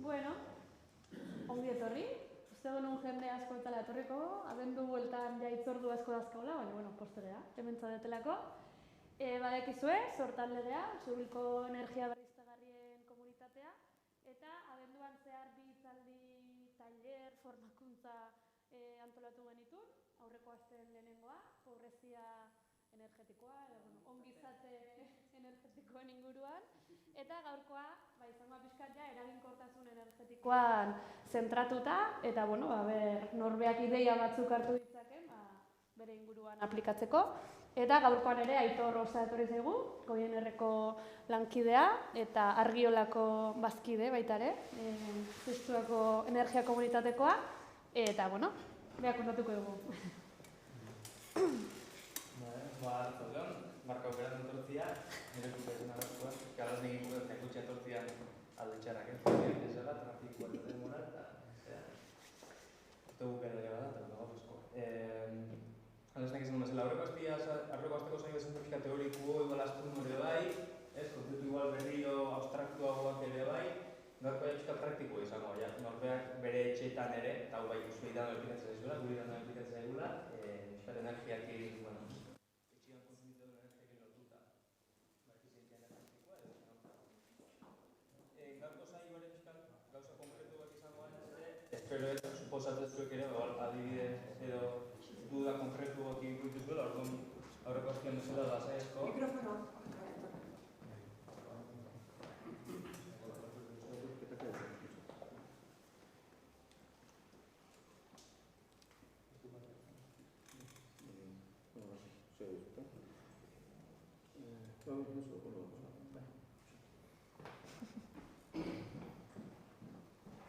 Bueno, ongi etorri. Uste genuen jende asko etala etorriko, abendu bueltan ja itzordu asko dazkaula, baina, bueno, posterea, hemen zaudetelako. Badekizue, sortaldea, Zubilko Energia Berriztagarrien komunitatea, eta abenduan zehar bi hitzaldi, tailer, formakuntza antolatu genitun, aurreko asteen lehenengoa, pobrezia energetikoa, ongizate energetikoen inguruan, eta gaurkoa, izango pixkat ja, eraginkortasun energetikoan zentratuta, eta, bueno, norbeak ideia batzuk hartu ditzaken, bere inguruan aplikatzeko. Eta gaurkoan ere Aitor Rosa etorri zaigu, Goienerreko lankidea, eta Argiolako bazkide baita ere, Zestuako Energia Komunitatekoa, eta, bueno, beha kontatuko dugu. Zaudeon, marka operan entortzia, nire kupezen arazkoa, galaz negin kupezen zekutxea entortzia aldetxarrak, ez zela, trafikoa eta demora, eta autobukera ere bada, eta gau asko. Galaz negin zen bezala, aurreko azteko zain bezen pixka teoriko, igual astun ere bai, kontzeptu igual berrio, abstraktuagoak ere bai, gaurko pixka praktikoa izango, norbeak bere etxeetan ere, eta hau bai, zuen idan aplikatzen zaizula, guri idan aplikatzen zaigula, pixkat energiakin, bueno, espero ez, suposatzen zuek ere, adibide edo duda konkretu baki ikutu zuela, aurreko azkian bezala da zaizko. Mikrofono.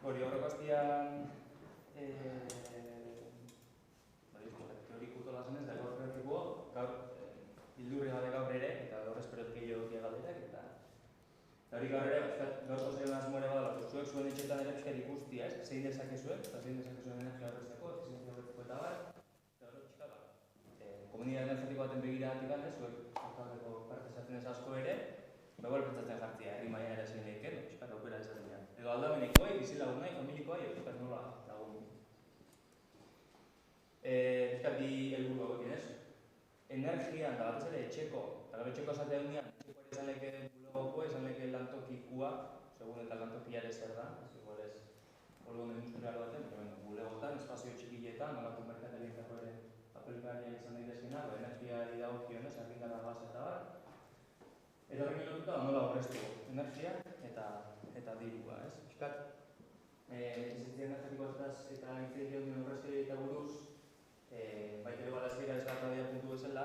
Hori, aurreko azkian teorikuto lazenez, da gaur kreatiko, gaur bildurri gabe gaur ere, eta gaur esperot gehiago galderak, eta hori gaur ere, gaurko zeion asmoare badala, zuek zuen etxetan ere pixkat ikustia, zein dezakezuek, eta zein dezakezuen energia horretzeko, efizientzia horretzeko eta bar, eta hori pixkat, komunidade energetiko baten begiratik alde, zuek hortaldeko parte esaten ez asko ere, begoel pentsatzen jartzia, herri maia ere zein lehiken, pixkat aukera esaten dira. Edo aldamenekoai, bizilagun nahi, familikoai, pixkat nola lagun. Pixkat bi helburu hauekin ez. Energian, eta batez ere etxeko, eta gero etxeko esatea hundian, etxeko ere izan leke bulegokoa, izan leke lantokikua, segun eta lantokia ere zer da, igual ez polgon industrial baten, bulegotan, espazio txikietan, nolako merkatarietako ere apelgariak izan daitezkena, energiari dagokionez, argindara gaz eta bar. Eta horrekin lotuta, nola horreztu energia eta dirua, ez? Piskat, efizientzia energetikoaz eta intzidizio dien horreztu eta buruz, baita ere balazkeira ez bat radia puntu bezala,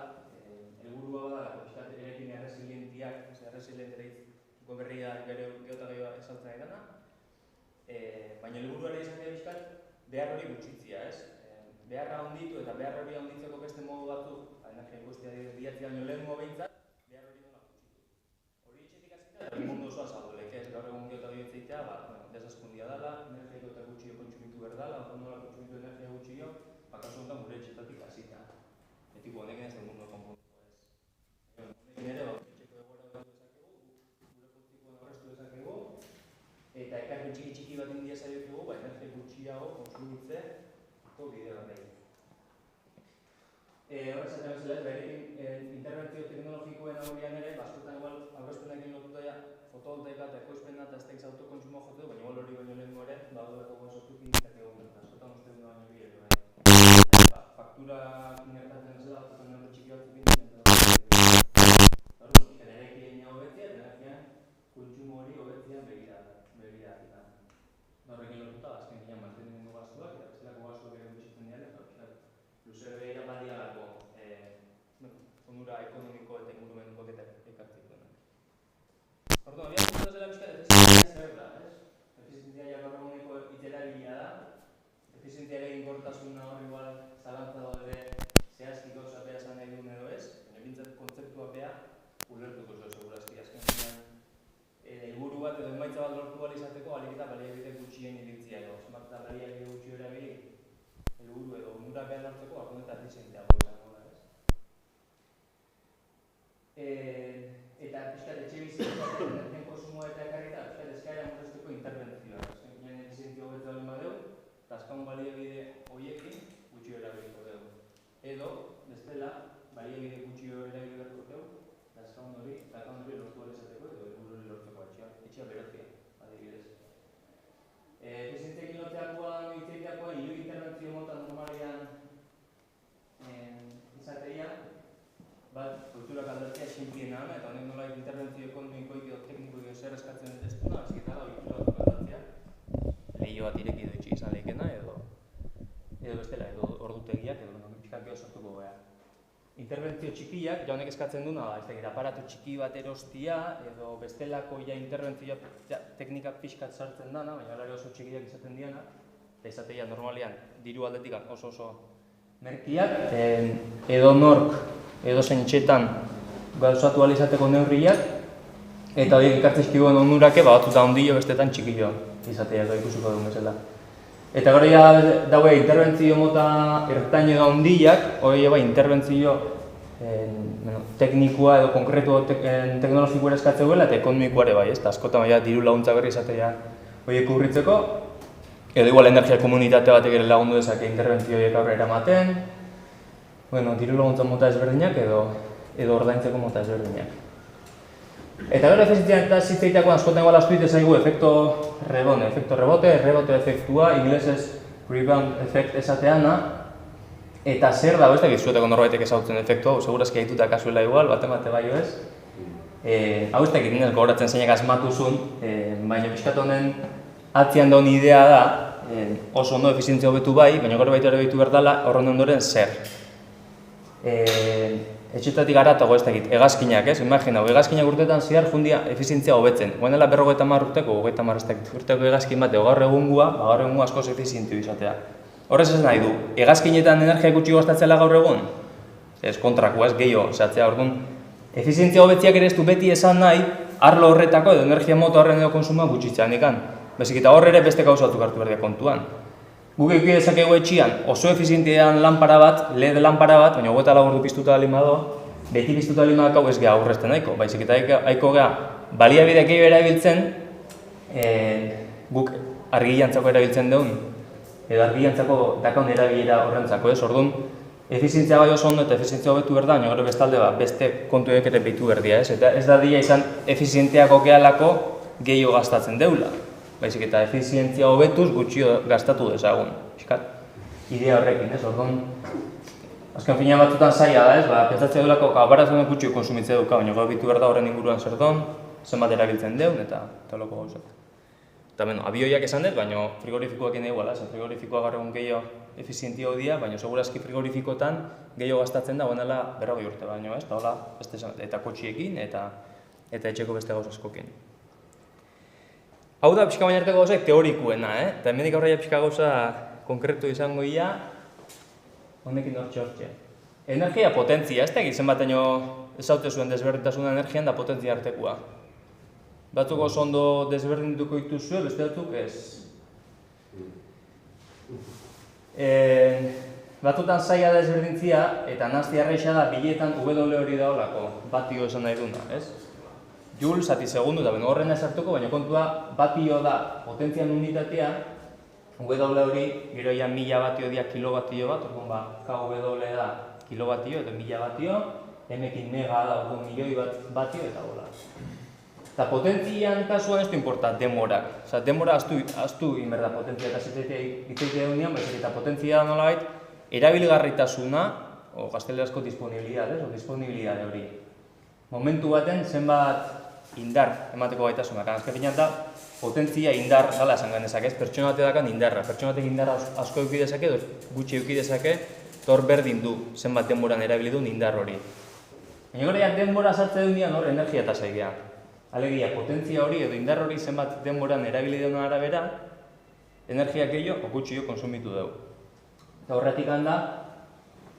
helburua bada, piskat, erekin erresilientiak, erresilientera hitzuko berriak geota gehiago esaltzen ari dena, baina helburua ere izan dira piskat, behar hori gutxitzia, ez? Beharra honditu eta behar hori honditzeko beste modu batzuk, energia ikustia diatzia baino lehen behintzat, behar hori nola gutxitu. Hori etxetik azita, hori mundu osoa zaudolek, ez? Gaur egun geota gehiatzeitea, desaskundia dela, energiako eta gutxio kontsumitu behar dela, nola kontsumitu energia gutxio, kasu honetan gure etxetatik azita. Etiko honekin ez da mundu konpontuko ez. Honekin ere, etxeko egora batu dezakegu, gure politikoan horreztu dezakegu, eta ekarri txiki bat india zailokegu, energia gutxiago konsumitzeko bide bat nahi. Horrez eta bezala ez, berekin interbentzio teknologikoen aurrean ere, askotan igual aurrezpenekin lotuta fotovoltaika eta ekoizpena eta ez autokontsumo jotu, baina igual hori baino lehen gore, badurako sortukin ditzakegu, askotan uste dut baino bide bai. Faktura inertatzen zela, askotan nire txiki batzuk inditzen dut. Horrez, generekin hobetzea eta energian kontsumo hori hobetzean begira. Horrekin lotuta, azken ginean mantenimento gastuak eta bestelako gastuak ere gutxitzen dira, eta luzero behira badialako onura ekonomiko eta ingurumenduak eta ekartzeko. Orduan, bian puntu zela pixka, efizientzia zer da, ez? Efizientzia gaur eguneko hitzelabilia da, efizientzia eraginkortasuna hor igual zalantza daude zehazki gauza bea esan nahi duen edo ez, baina bintzat kontzeptua bea ulertuko zuen segurazki azken zinean helburu bat edo emaitza bat lortu bali izateko alik eta baliabide gutxien iritzia edo, zenbat eta baliabide gutxi erabili helburu edo onura behar hartzeko argumenta efizienteago izango da, ez? eta pixkat etxe bizitzaten energien konsumoa eta ekarrita, pixkat eskaera murrezteko interbentzioa. Azken efizientzia hobetu baldin badeu, eta azkaun baliabide horiekin gutxi erabiliko dugu. Edo, bestela, baliabide gutxi erabili beharko dugu, eta azkaun hori lortu ahal izateko edo helburu hori lortzeko etxea berotzea, adibidez. Efizientziekin lotzeakoan, hitzeiteakoan, hiru interbentzio mota normalean izateia, bat, kulturak aldatzea esinpiena, eta honek nola interbentzio ekonomikoik edo teknikoik zer eskatzen ez duna, azkita da, kulturak aldatzea, lehio bat ireki edo itxi izan lehikena, edo bestela, edo ordutegiak, edo pixkat geho sortuko gara. Interbentzio txikiak, ja honek eskatzen duna, ez da, aparatu txiki bat erostia, edo bestelako interbentzioa teknikak pixkat sartzen dana, baina alare oso txikiak izaten diana, eta izateia normalean, diru aldetik oso merkiak, edo nork, edo zeintxetan gauzatu ahal izateko neurriak, eta horiek ikartzezkiguen onurake, batzuta ondillo, bestetan txikillo izatea, eta ikusiko duen bezala. Eta gero ja daue interbentzio mota ertain edo ondillak, hori bai interbentzio teknikoa edo konkretu teknologikoa eskatzeu eta ekonomikoare bai, ez? Askotan baina diru laguntza berri izatea horiek urritzeko, edo igual energia komunitate batek ere lagundu dezake interbentzio horiek aurrera ematen, diru laguntza mota ezberdinak edo ordaintzeko mota ezberdinak. Eta gero efizientzian eta zitzeiteako askotan igual astuite zaigu efekto rebote efektua, inglesez rebound effect esateana, eta zer dago ez da gizuetako norbaitek ezautzen efektua, segurazki haituta kasuela igual, bat baio ez. Hau ez da egiten ez gogoratzen zeinak asmatuzun, baina pixkat honen atzian daun idea da, oso ondo efizientzia hobetu bai, baina gero baita ere behitu berdala, horren ondoren zer. Etxetatik garatago ez dakit, hegazkinak, ez? Imaginau, hegazkinak urteetan zehar fundia efizientzia hobetzen. Guainela 50 urteko, 30 urteko hegazkin bate, gaur egungua askoz efizientzio izatea. Horrez ez nahi du, hegazkinetan energia gutxi gastatzela gaur egun? Ez kontrakoa, ez gehiago, zatzea, orduan, efizientzia hobetziak ere ez du beti esan nahi, arlo horretako edo energia mota horren edo konsumoa gutxitzean ikan. Bezik eta horre ere beste gauzatu hartu berdia kontuan. Guk eki dezakegu etxian oso efizientean lanpara bat, LED lanpara bat, baina 24 ordu piztuta alimado, beti piztuta alimadakau ez geha aurrezten nahiko. Baizik eta haiko geha baliabideak gehiago erabiltzen, guk argilantzako erabiltzen dugun, edo argilantzako dakaun erabilera horrentzako, ez? Orduan, efizientzia bai oso ondo eta efizientzia hobetu berda, baina gero bestalde beste kontuek ere behitu berdia, ez? Eta ez da dira izan efizientziako gehalako gehiago gastatzen deula. Baizik eta efizientzia hobetuz gutxio gastatu dezagun. Idea horrekin, ez? Orduan, azken fina batzutan zaila da, ez? Pentsatzea duelako, barazuen gutxio konsumitzea duka, baina gero bitu berda horren inguruan zer don, zenbat erabiltzen deun, eta loko gauzak. Eta abioiak esan dut, baina frigorifikoak ine iguala, frigorifikoa gaur egun gehiago efizientia hodia, baina segurazki frigorifikotan gehiago gastatzen da, guenela 40 urte baino, ez? Eta kotxiekin, eta etxeko beste gauz askokin. Hau da, pixka baina arteko gauzak teorikuena, eta hemendik aurreia pixka gauza konkretu izango ia, honekin hortxe. Energia potentzia, ez da egizen bat ez haute zuen desberdintasuna energian da potentzia artekoa. Batzuk oso ondo desberdintuko dituzue, beste batzuk ez. Batzutan zaila da desberdintzia, eta nazti arreixa da biletan W hori da olako, batio esan nahi duna, ez? Joule zati segundu da, horren ezartuko, baina kontua batio da potentzian unitatea, W hori gero ia 1000 batio dia kilobatio bat, orduan KW da kilobatio eta 1000 batio, M-kin mega da orduan milioi batio eta hola. Eta potentzian kasuan ez du importa demorak. Osa, demora aztu inberda potentzia eta zitzaitea unian, baizik eta potentzia nolabait erabilgarritasuna, o gaztelerazko disponibilidade, hori. Momentu baten zenbat indar emateko gaitasunak. Azken finean da, potentzia indar gala esan genezak, ez? Pertsona bate dakan indarra. Pertsona batek indarra asko eukidezake, gutxi eukidezake, tor berdin du zenbat denboran erabilidun indar hori. Baina gara denbora sartzen duen hor energia eta zaigea. Alegia, potentzia hori edo indar hori zenbat denboran erabilidun arabera, energia gehiago gutxi konsumitu dugu. Eta horretik handa,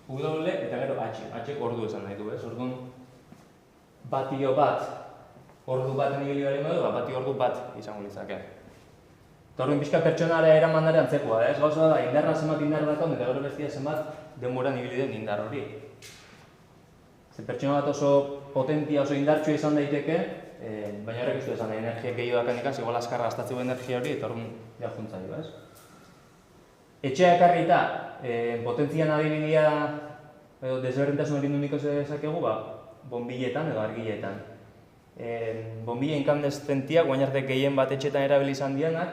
W eta gero H ordu esan nahi du, ez? Orduan, batio bat, ordu bat nigilioaren modu, batio ordu bat izango litzake. Eta orduan pixka pertsonara eramanare antzekoa, ez? Gauza da, indarra zenbat indar dakon, eta gero bestia zenbat denbora nigilioen indar hori. Pertsona bat oso potentia oso indartsua izan daiteke, baina horrek ez du esan, energia gehiago dakanikaz, igual azkarra gastatzeko energia hori, eta orduan ja juntzaio, ez? Etxea ekarrita, potentzian adibidea, edo desberdintasun hori nuniko dezakegu, bonbiletan edo argiletan. Bonbile inkandeszentiak, guain arte gehien bat etxetan erabili izan dianak,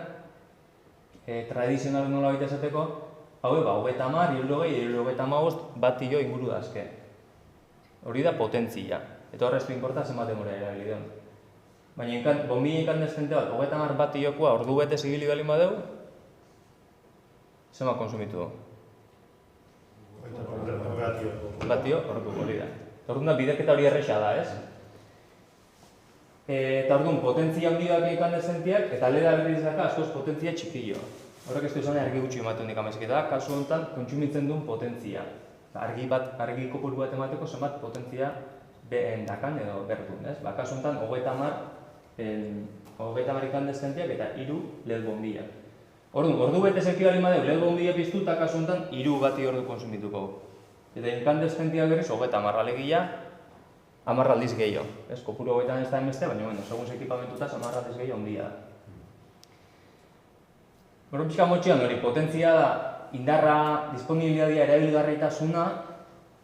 tradizional nola baita esateko, hau 30, 70, 75 bat tio inguru dazke. Hori da potentzia, eta horreztu inporta zenbat demora erabili den. Baina bonbile inkandeszente bat, 30 bat tiokoa ordu bete zibili bali badeu, zenbat konsumitu du? Bat tio, hori da. Orduan da, bideketa hori erresa da, ez? Eta orduan, potentzia handiak inkandeszentiak, eta leda berriz daka askoz potentzia txikillo. Horrek ez du izan argi gutxi ematen dik amezketa da, kasu honetan kontsumitzen duen potentzia. Argi kopuru bat emateko zenbat potentzia dakan edo berdun, ez? Kasu honetan, 30 inkandeszentiak eta 3 LED bonbiak. Orduan, ordu bete zeki bali madeu, LED bonbia piztu eta kasu honetan 3 bati ordu konsumituko. Eta inkandeszentiak berriz, 30 alegia, 10 aldiz gehiago. Ez, kopuru 30 ez da enbeste, baina, segun ekipamentuta, 10 aldiz gehiago ondia da. Gero pixka motxian hori, potentzia da, indarra, disponibilitatea, erabilgarritasuna,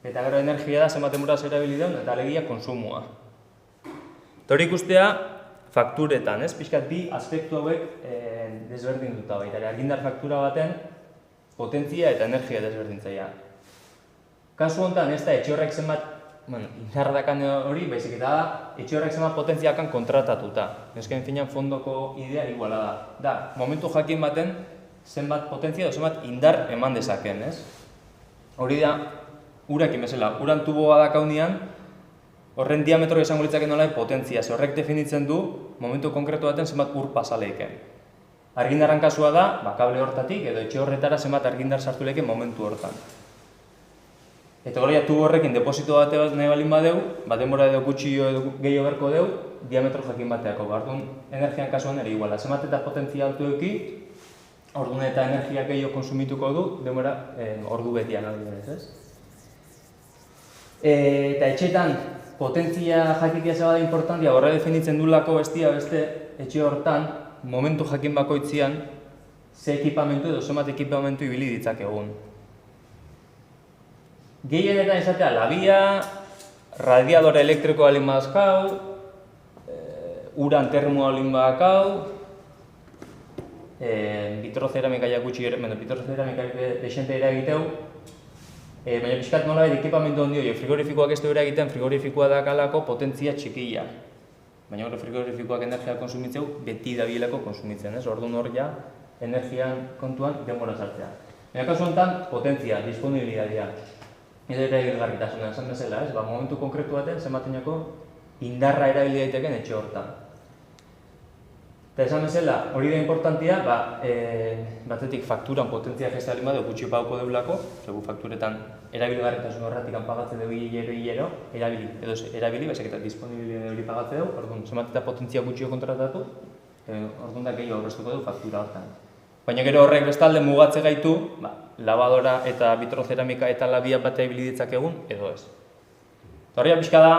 eta gero energia da, zenbat denboraz erabili den, eta alegia konsumoa. Eta hori ikustea, fakturetan, ez? Pixkat bi aspektu hauek desberdinduta baita. Argindar faktura baten, potentzia eta energia desberdintzaia. Kasu honetan, ez da, etxe horrek zenbat, indardakan hori, baizik eta da, etxe horrek zenbat potentziakan kontratatuta. Ezken finan fondoko idea iguala da. Da, momentu jakin baten, zenbat potentzia edo zenbat indar eman dezaken, ez? Hori da, urakin bezala, uran tuboa dakaunian, horren diametro izango litzaken nola potentzia, ze horrek definitzen du, momentu konkretu baten zenbat ur pasaleiken. Argindarran kasua da, kable hortatik, edo etxe horretara zenbat argindar sartu leiken momentu hortan. Eta hori tubo horrekin deposito bate bat nahi balin badeu, denbora edo gutxi edo gehiago berko deu, diametro jakin bateako. Orduan, energian kasuan ere iguala. Zenbat eta potentzia altu eki, orduan eta energia gehiago konsumituko du, denbora ordu betian adibidez, ez? Eta etxetan, potentzia jakitia zebada importantia, horre definitzen dulako bestia beste etxe hortan, momentu jakin bakoitzian, ze ekipamentu edo zenbat ekipamentu ibili ditzakegun. Gehienetan izatea labia, radiadore elektriko alin badazkau, uran termoa alin badakau, vitroceramika gutxi ere, vitroceramika desente eragiteu, baina pixkat nolabait ekipamentu ondio, frigorifikoak ez du eragiten, frigorifikoa dakalako potentzia txikia. Baina hori frigorifikoak energia konsumitzeu, beti dabielako konsumitzen, ez? Orduan hor ja, energian kontuan denbora sartzea. Baina kasu honetan, potentzia, disponibilitatea. Edo erabilgarritasuna esan bezala, ez? Momentu konkretu baten, zenbatenako indarra erabili daiteken etxe hortan. Eta esan bezala, hori da importantia, batetik fakturan potentzia gestea alin badeu gutxi pauko deulako, segu fakturetan erabilgarritasun horretik pagatzen dugu hilero, erabili, baizik eta disponibilitate hori pagatzen dugu, orduan, zenbat eta potentzia gutxio kontratatu, orduan da gehiago aurreztuko dugu faktura hortan. Baina gero horrek bestalde mugatze gaitu, labadora eta vitroceramika eta labia batea ibili ditzakegun, edo ez. Horria pixka da,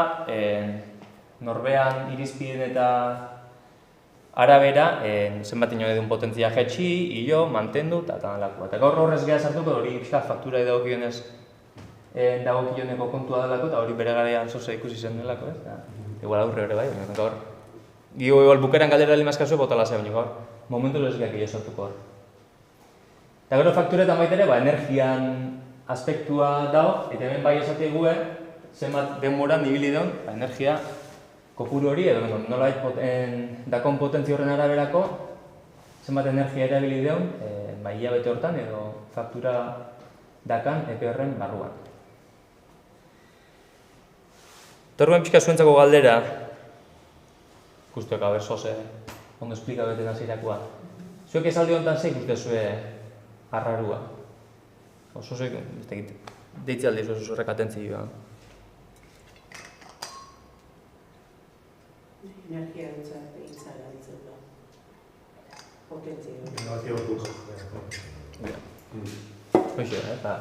norbean irizpiden eta arabera, zenbat ino edun potentzia jetxi, hilo, mantendu, eta talako. Eta gaur horrez geha sartuko, hori pixka faktura edagokionez dagokioneko kontua delako, eta hori bere garean zoze ikusi zen delako, ez? Igual aurre hori bai, gaur. Gio, igual bukeran galdera limazkazue, botala ze baino gaur. Momentu lezgeak hilo sartuko hor. Eta gero fakturetan baitere, energian aspektua dago, eta hemen bai esate gue, zenbat denboran ibili deun, energia kopuru hori, edo nolabait dakon potentzia horren araberako, zenbat energia erabili deun, hilabete hortan, edo faktura dakan epe horren barruan. Eta horren pixka zuentzako galdera, ikustuek haber zoze, ondo esplika beten azirakoa. Zuek esaldi honetan ze ikustezue arrarua. Oso zuek, deitzi aldiz oso zurrek atentzioa. Energia itzala ditzula. Potentzia. Negatio duk. Hoxe, eta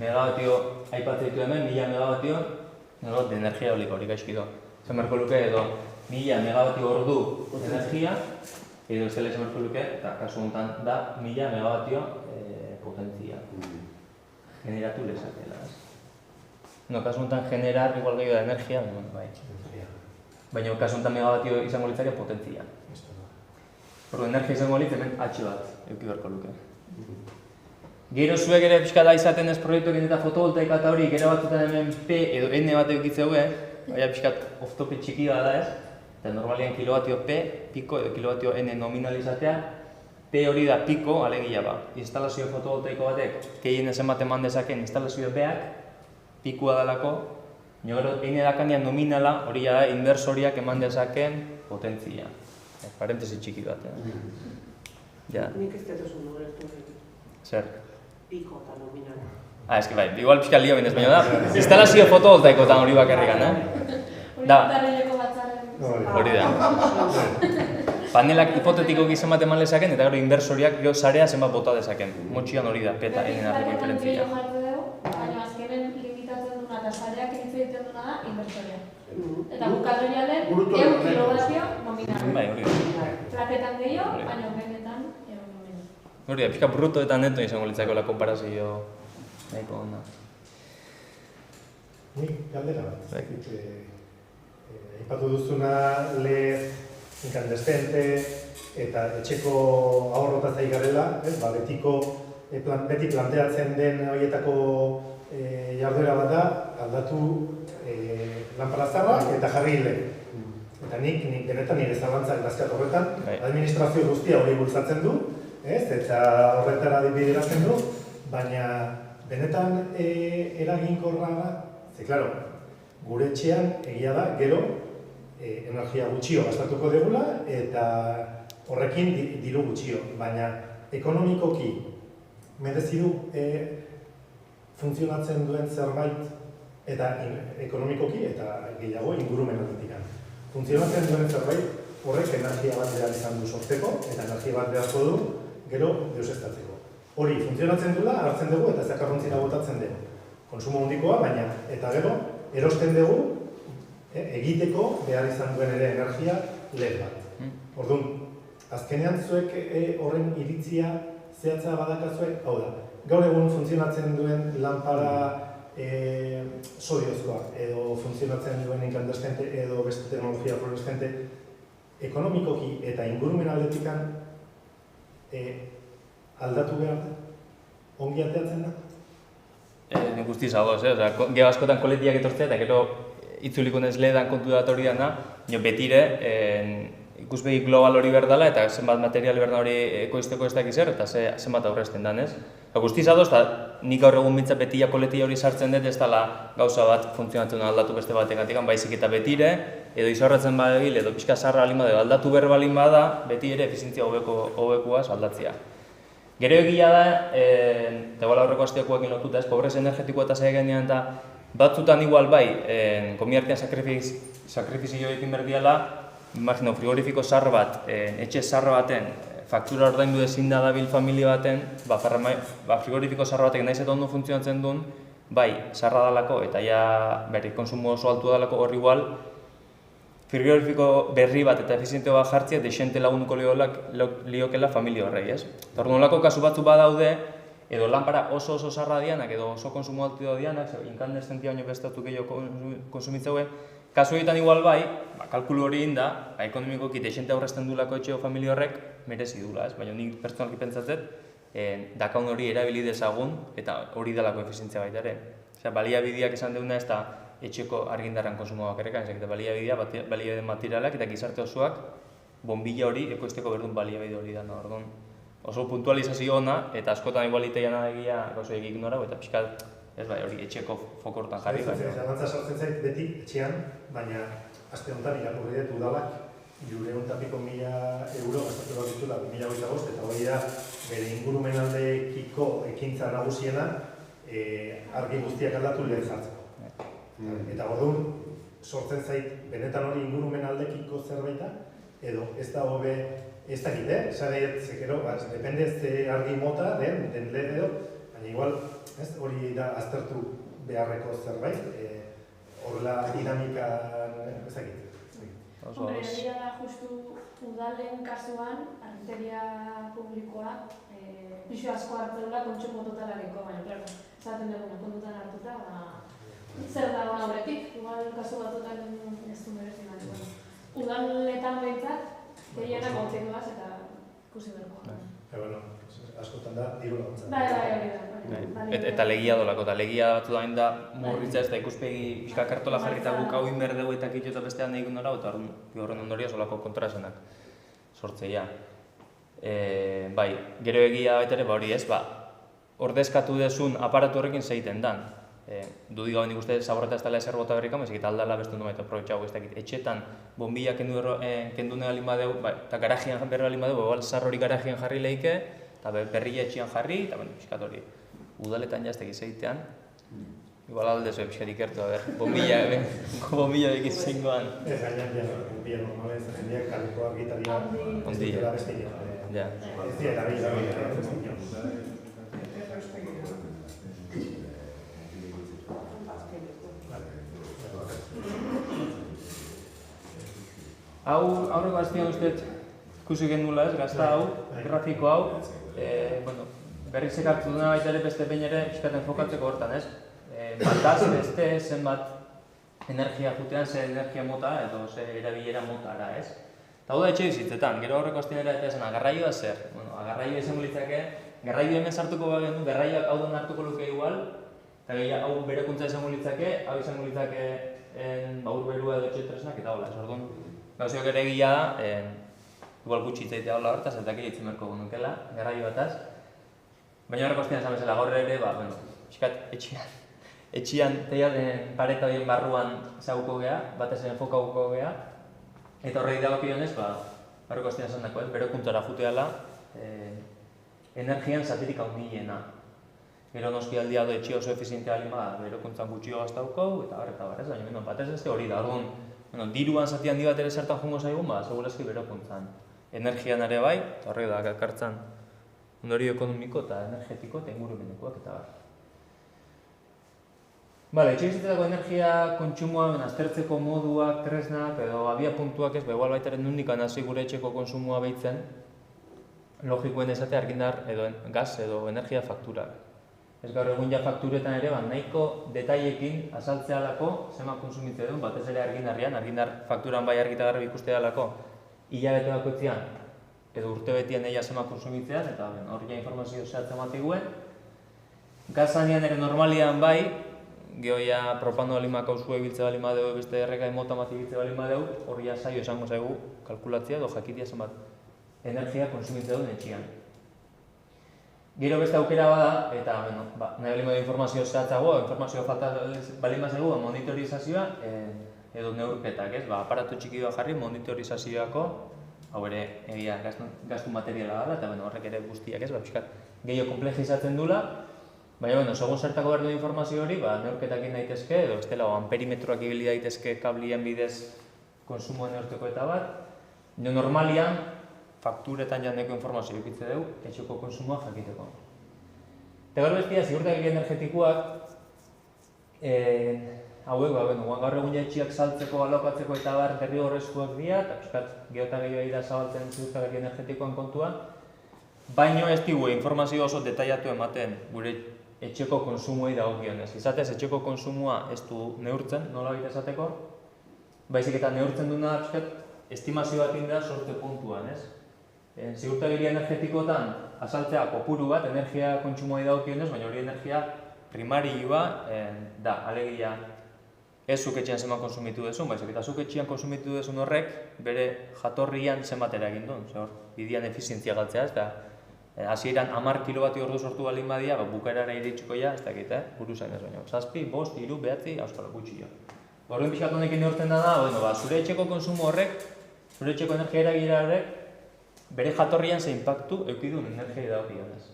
megabatio aipatzen ditu hemen, 1000 megabatio, energia eoliko hori gaizki doa. Esan beharko luke edo 1000 megabatio ordu energia, edo zela esan beharko luke, eta kasu honetan da 1000 megabatio potentzia. Generatu lezakela, ez? No, kasu honetan generar igual gehiago da energia, bai. Baina kasu honetan megabatio izango litzake potentzia. Ordu, energia izango litz hemen H bat, euki beharko luke. Gero zuek ere pixka da izaten ez proiektuak eta fotovoltaika eta hori, gero batzutan hemen P edo N bat eukitzeu, baina pixkat off-tope txiki da ez, eta normalian kilovatio P, piko edo kilovatio N nominalizatea, P hori da piko, alegia ba. Instalazio fotovoltaiko batek, kehien ezen bat eman dezaken instalazio Beak, pikua dalako, gero N dakanean nominala, hori da inversoriak eman dezaken potentzia. Parentesi txiki bat, Nik ez dut oso ulertu. Zer? Piko eta nominala. Ez que bai, igual pixka lio binez, baina da, instalazio fotovoltaiko eta hori bakarrikan, Da. Hori da. Panelak hipotetiko gizan bat eman lezaken, eta gero inversoriak gero sarea zenbat bota dezaken. Motxian hori da, peta egin arreko diferentzia. Baina azkenen limitatzen duna eta sareak egiten duna da inversoria. Eta bukatoria den, 1 kilovatio nominal. Bai, hori da. Plaketan gehiago, baina benetan nominal. Hori da, pixka bruto eta neto izango litzakoela konparazio nahiko ona. Nik galdera bat. Aipatu duzuna lez, incandescente eta etxeko ahorrota zai garela, beti planteatzen den horietako jarduera bat da, aldatu lanpara zarrak eta jarri hile. Eta nik benetan nire zalantzak dazkat horretan, administrazio guztia hori bultzatzen du, eta horretara bideratzen du, baina benetan eraginkorra da, klaro, gure etxean egia da, gero, energia gutxio gastatuko degula eta horrekin diru gutxio, baina ekonomikoki merezi du funtzionatzen duen zerbait eta ekonomikoki eta gehiago ingurumen aldetik. Funtzionatzen duen zerbait horrek energia bat behar izan du sortzeko eta energia bat beharko du gero deusestatzeko. Hori funtzionatzen duela hartzen dugu eta zakarrontzira botatzen dugu. Konsumo handikoa, baina eta gero erosten dugu egiteko behar izan duen ere energia lehen bat. Orduan, azkenean zuek horren iritzia zehatza badakazuek, hau da, gaur egun funtzionatzen duen lanpara sodiozkoa edo funtzionatzen duen incandescente edo beste teknologia fluorescente ekonomikoki eta ingurumen aldetikan aldatu behar da? Ongi ateatzen da? Nik guztiz agoz, gero askotan koletiak etortzea eta gero itzuliko nez lehedan kontu dat hori dana, betire ikuspegi global hori berdala eta zenbat material berda hori ekoizteko ez dakizer eta zenbat aurrezten dan, ez? Guztiz adoz, nik gaur egun bintzat betia koletia hori sartzen dut ez dela gauza bat funtzionatzen aldatu beste bategatik, baizik eta betire, edo izorratzen badegil, edo pixka sarra balin bada, aldatu behar balin bada, beti ere efizientzia hobekoaz aldatzea. Gero egia da, eta gola horreko asteakoekin lotuta, ez, pobrez energetikoa eta zagenean eta batzutan igual bai, komiartean sakrifizio ekin berdiala, imagino, frigorifiko zar bat, etxe zar baten, faktura ordaindu ezin da dabil familia baten, frigorifiko zar batek nahiz eta ondo funtzionatzen duen, bai, zarra dalako eta ja berri konsumo oso altua dalako hor igual, frigorifiko berri bat eta efiziente bat jartzea desente lagunduko liokela familia horrei, ez? Eta nolako kasu batzu badaude, edo lanpara oso zarra dianak, edo oso konsumo altua dianak, inkandestentia baino bestatu gehiago konsumitzeue, kasu egiten igual bai, kalkulu hori inda, ekonomikoki desente aurrezten duelako etxeo familia horrek, merezi dula, ez? Baina nik pertsonalki pentsatzet, dakaun hori erabili dezagun, eta hori dalako efizientzia baita ere. Osea, baliabideak esan duguna ez da etxeko argindarran konsumoa bakarrekan, eta baliabide materialak eta gizarte osoak bombilla hori ekoizteko berdun baliabide hori dana, orduan. Oso puntualizazio ona, eta askotan igualiteia egia gauzoek ignorau, eta pixkat, ez bai, hori etxeko fokortan jarri. Zalantza sartzen zait beti etxean, baina aste honetan irakurri dut udalak 100.000 euro gastatu bat ditula 2025 eta hori da bere ingurumen aldekiko ekintza nagusiena argi guztiak aldatu lehen jartzeko. Eta orduan sortzen zait benetan hori ingurumen aldekiko zerbaita edo ez da hobe ez da gite, zare zekero, depende ez argi mota den lehen edo, baina igual hori da aztertu beharreko zerbait, horrela dinamikan ezagit. Hombre, egia da justu udalen kasuan, argiteria publikoa pisu asko hartzeula kontsumo totalareko, baina, klaro, esaten duguna kontutan hartuta, zer da hona horretik, igual kasu batutan ez du merezi bat. Udaletan behintzat, gehienak ontzeko baz eta ikusi berko. Bueno, askotan da, diru laguntza. Bai. Eta legia dolako, eta legia batu da da murritza ez da ikuspegi pixka kartola jarrita guk hau inber dugu eta kitxo eta bestean nahi nora, eta horren ondoria solako kontrasenak sortzeia. Bai, gero egia baita ere, hori ez, ordezkatu dezun aparatu horrekin zeiten dan. Dudik gauen ikuste zaborreta ez dela ezer bota berrika, ez egit aldala bestu nuen eta aprobetxago ez dakit. Etxetan, bombilla kendu negalin badeu, eta garajian berri galin badeu, igual sarrori garajian jarri lehike, eta berria etxian jarri, eta piskat hori. Udaletan jaztek izaitean, igual alde zuen piskat ikertu, bombilla bekin zingoan. Ez gainan, bombilla normalen ez jendeak kalikoak gitaria ez dutela bestia. Ez dira erabila. Aurreko aztean usteet ikusi gendula ez, gazta hau, grafiko hau, berriz ekartu duna baita ere beste behin ere pixkaten enfokatzeko hortan ez. Bataz beste zenbat energia jutean, ze energia mota edo ze erabilera motara ez. Eta hau da etxe bizitzetan, gero aurreko aztean ere eta esan agarraioa zer. Agarraioa izango litzake, garraioa hemen sartuko bagenu, garraioak hau den hartuko luke igual, eta hau berekuntza izango litzake, hau izango litzake urberua edo etxetresnak eta hola, ez orduan. Gauziok ere egia da, igual gutxi itzaitea hola hortaz, eta kile itzen berko gunukela, garraio bataz. Baina horreko aztean esan bezala, gaur ere, pixkat etxian pareta horien barruan ezaguko geha, batez enfokauko geha, eta horrei dagokionez, horreko aztean esan dako, berokuntzara juteala, energian zatirik handiena. Gero noski aldia do etxia oso efizientea lima, berokuntzan gutxio gaztauko, eta bar, ez, baina batez ez hori da, orduan, diruan zati handi bat ere zertan jungo zaigun, segurazki berokuntzan. Energian ere bai, eta horrek da, ekartzan ondorio ekonomiko eta energetiko eta ingurumenekoak eta bar. Etxe bizitzetako energia kontsumoa, aztertzeko moduak, tresnak edo abia puntuak ez, igual baitaren nundikan hasi gure etxeko konsumoa behitzen, logikoen esate argindar edo gaz edo energia fakturak. Ez gaur egun ja fakturetan ere, nahiko detailekin azaltzea alako, zema konsumitze duen, batez ere argindarrian, argindar fakturan bai argita garbi ikustea alako, hilabete bakoitzean, edo urte betian eia zema konsumitzean, eta hori ja informazio zehatzen matiguen. Gazanean ere normalian bai, gehoia propano balimak hau zue biltze balima dugu, beste errekai mota mati biltze balima dugu, hori ja saio esango zaigu kalkulatzea edo jakitia zenbat energia konsumitze duen etxian. Gero beste aukera bada, eta nahi balima du informazio zehatzagoa, informazio falta balima zaigu monitorizazioa edo neurketak, ez? Aparatu txiki doa jarri monitorizazioako, hau ere egia gastu materiala da, eta horrek ere guztiak ez, pixkat gehiago komplejizatzen dula, baina segun zertako behar duen informazio hori, neurketak egin daitezke, edo bestela amperimetroak ibili daitezke kablien bidez konsumoa neurteko eta bat, normalian fakturetan jandeko informazio ekitze dugu, etxeko konsumoa jakiteko. Eta gaur bestia, ziurtagiri energetikoak, hauek, gaur egun etxiak saltzeko, alokatzeko eta bar berri horrezkoak dira, eta piskat geota gehiago da zabaltzen ziurtagiri energetikoan kontuan, baino ez digu informazio oso detaiatu ematen gure etxeko konsumoei dagokionez. Izatez, etxeko konsumoa ez du neurtzen, nola bita esateko, baizik eta neurtzen duna estimazio bat inda sorte puntuan, ez? Ziurtagiri energetikotan azaltzea kopuru bat, energia kontsumoa dagokionez, baina hori energia primarioa da, alegia ez zuk etxean zenbat konsumitu dezun, baizik eta zuk etxean konsumitu dezun horrek bere jatorrian zenbat eragin duen, bidian efizientzia galtzea, ez da, hasieran 10 kilobati ordu sortu balin badia, bukaerara iritsiko ja, ez dakit, buru zain ez baino, 7, 5, 3, 9, auskalo gutxi jo. Horren pixkat honekin neurtzen da, zure etxeko konsumo horrek, zure etxeko energia eragira horrek, bere jatorrian ze impactu eukidun energia dagokionez.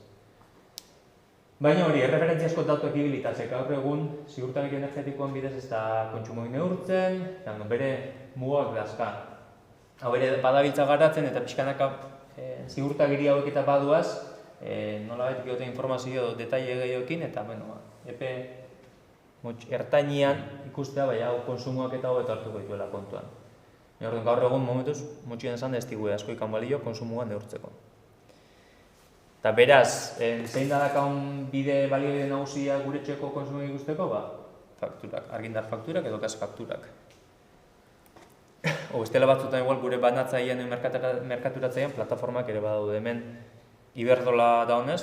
Baina hori, erreferentziazko datuak ibilitatzek gaur egun, ziurtagiri energetikoan bidez ez da kontsumoa neurtzen, bere mugak dazka. Hau ere badabiltza garatzen eta pixkanaka ziurtagiri hauek eta baduaz, nolabait geote informazio detaile gehiokin eta epe ertainian ikustea, bai, hau konsumoak eta hobeto hartuko dituela kontuan. Orduan, gaur egun momentuz, motxien esan ez digu asko ikan balio konsumoan neurtzeko. Eta beraz, zein da dakaun bide balio nagusia gure etxeko konsumoak ikusteko? Fakturak, argindar fakturak edo gas fakturak. Bestela batzutan igual gure banatzailean merkaturatzailean plataformak ere badaude hemen Iberdrola da honez,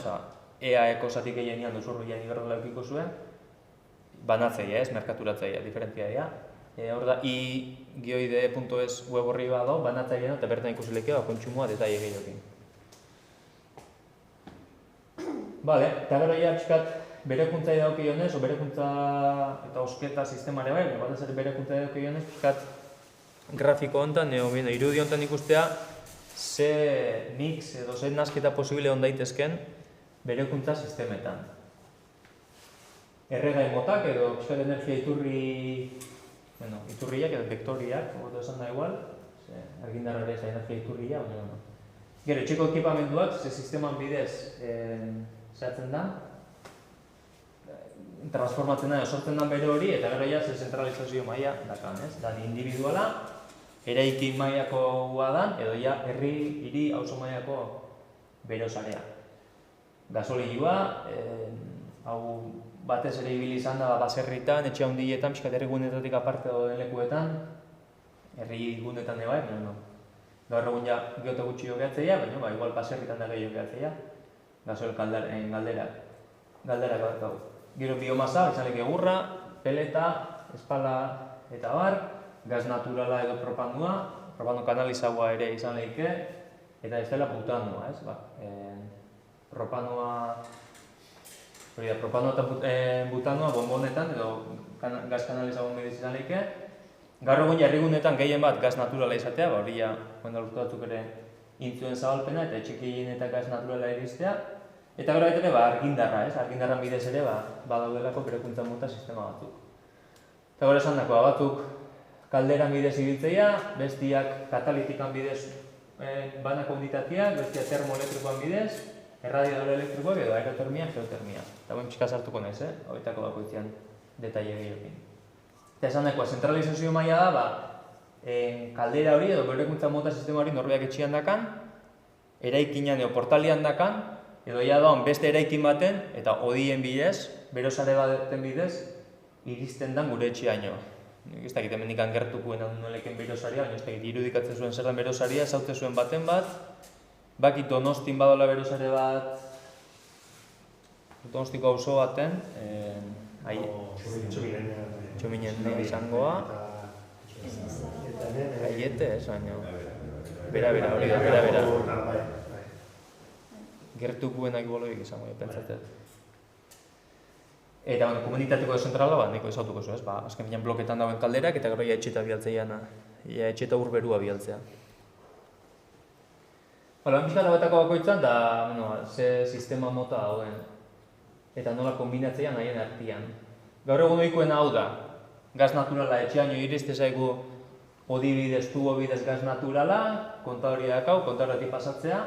EAeko zatik egin duzurruian Iberdrola eukiko zuen, banatzailea ez, merkaturatzailea, diferentzia hor da i-ide.es web horri bado, banatzailean eta bertan ikusilekea kontsumoa detaile gehiokin. Bale, eta gero ja pixkat berekuntzai daukionez, o berekuntza eta osketa sistemare bai, batez ere berekuntzai daukionez, pixkat grafiko honetan, irudi honetan ikustea, ze mix edo ze nasketa posible hon daitezken berekuntza sistemetan. Erregai motak edo pixkat energia iturriak edo vektoriak, ogotu esan da igual, argindarra ere energia iturria, baina gero, etxeko ekipamenduak, ze sisteman bidez zehatzen da, transformatzen da, sortzen da bere hori, eta gero ja, ze zentralizazio maila dakan, ez? Dan individuala, eraikin mailakoa dan, edo ja, herri, hiri, auzo mailako bere osarea. Gasolioa, hau batez ere ibili izan da baserritan, etxe handietan, pixkat herrigunetatik aparte dauden lekuetan, herrigunetan bai, gaur egun ja geote gutxi jogeatzea, baina igual baserritan da gehiago jogeatzea, gasoil galderak bat dago. Gero biomasa, izan leke egurra, peleta, espala eta bar, gas naturala edo propanoa, propano kanalizagoa ere izan leke, eta ez dela butanoa, ez? Propanoa eta butanoa bonbonetan edo gas kanalizagoan bidez izan leke. Gaur egun herrigunetan gehien bat gas naturala izatea, hori ja, lortu batzuk ere intzuen zabalpena eta etxekien eta gas naturala iristea. Eta gero baita ere argindarra, argindarran bidez ere badaudelako berekuntza mota sistema batzuk. Eta gero esan dakoa, batzuk kalderan bidez ibiltzea, bestiak katalitikan bidez banako unitateak, bestiak termoelektrikoan bidez, erradiador elektrikoak edo aerotermia, geotermia. Eta guen pixka sartuko naiz, horietako bakoitzean detaile gehiokin. Eta esan dakoa, zentralizazio maila da, kaldera hori edo berekuntza mota sistema hori norbeak etxian dakan, eraikinan edo portalian dakan, edo ja daun beste eraikin baten eta odien bidez, berosare baten bidez, iristen dan gure etxeaino. Ez dakit hemendik gertukoen noleken berosaria, baina ez dakit irudikatzen zuen zer den berosaria, ezaute zuen baten bat, bakit Donostin badola berosare bat, Donostiko auzo baten, Txominen izangoa, Aiete, ez baino, bera, hori da, bera. Gertukuenak boloik izango, pentsatzen. Eta komunitateko zentrala, niko izautuko zu, azken bilan bloketan dagoen kalderak, eta gero etxeta bialtzeiana, etxeta urberua bialtzea. Bizkara betako bakoitzan, da ze sistema mota dauen, eta nola kombinatzea nahien artian. Gaur egun ohikoena hau da, gas naturala etxeaino iriste zaigu odi bidez, tubo bidez gas naturala, kontadori dakau, kontadori pasatzea,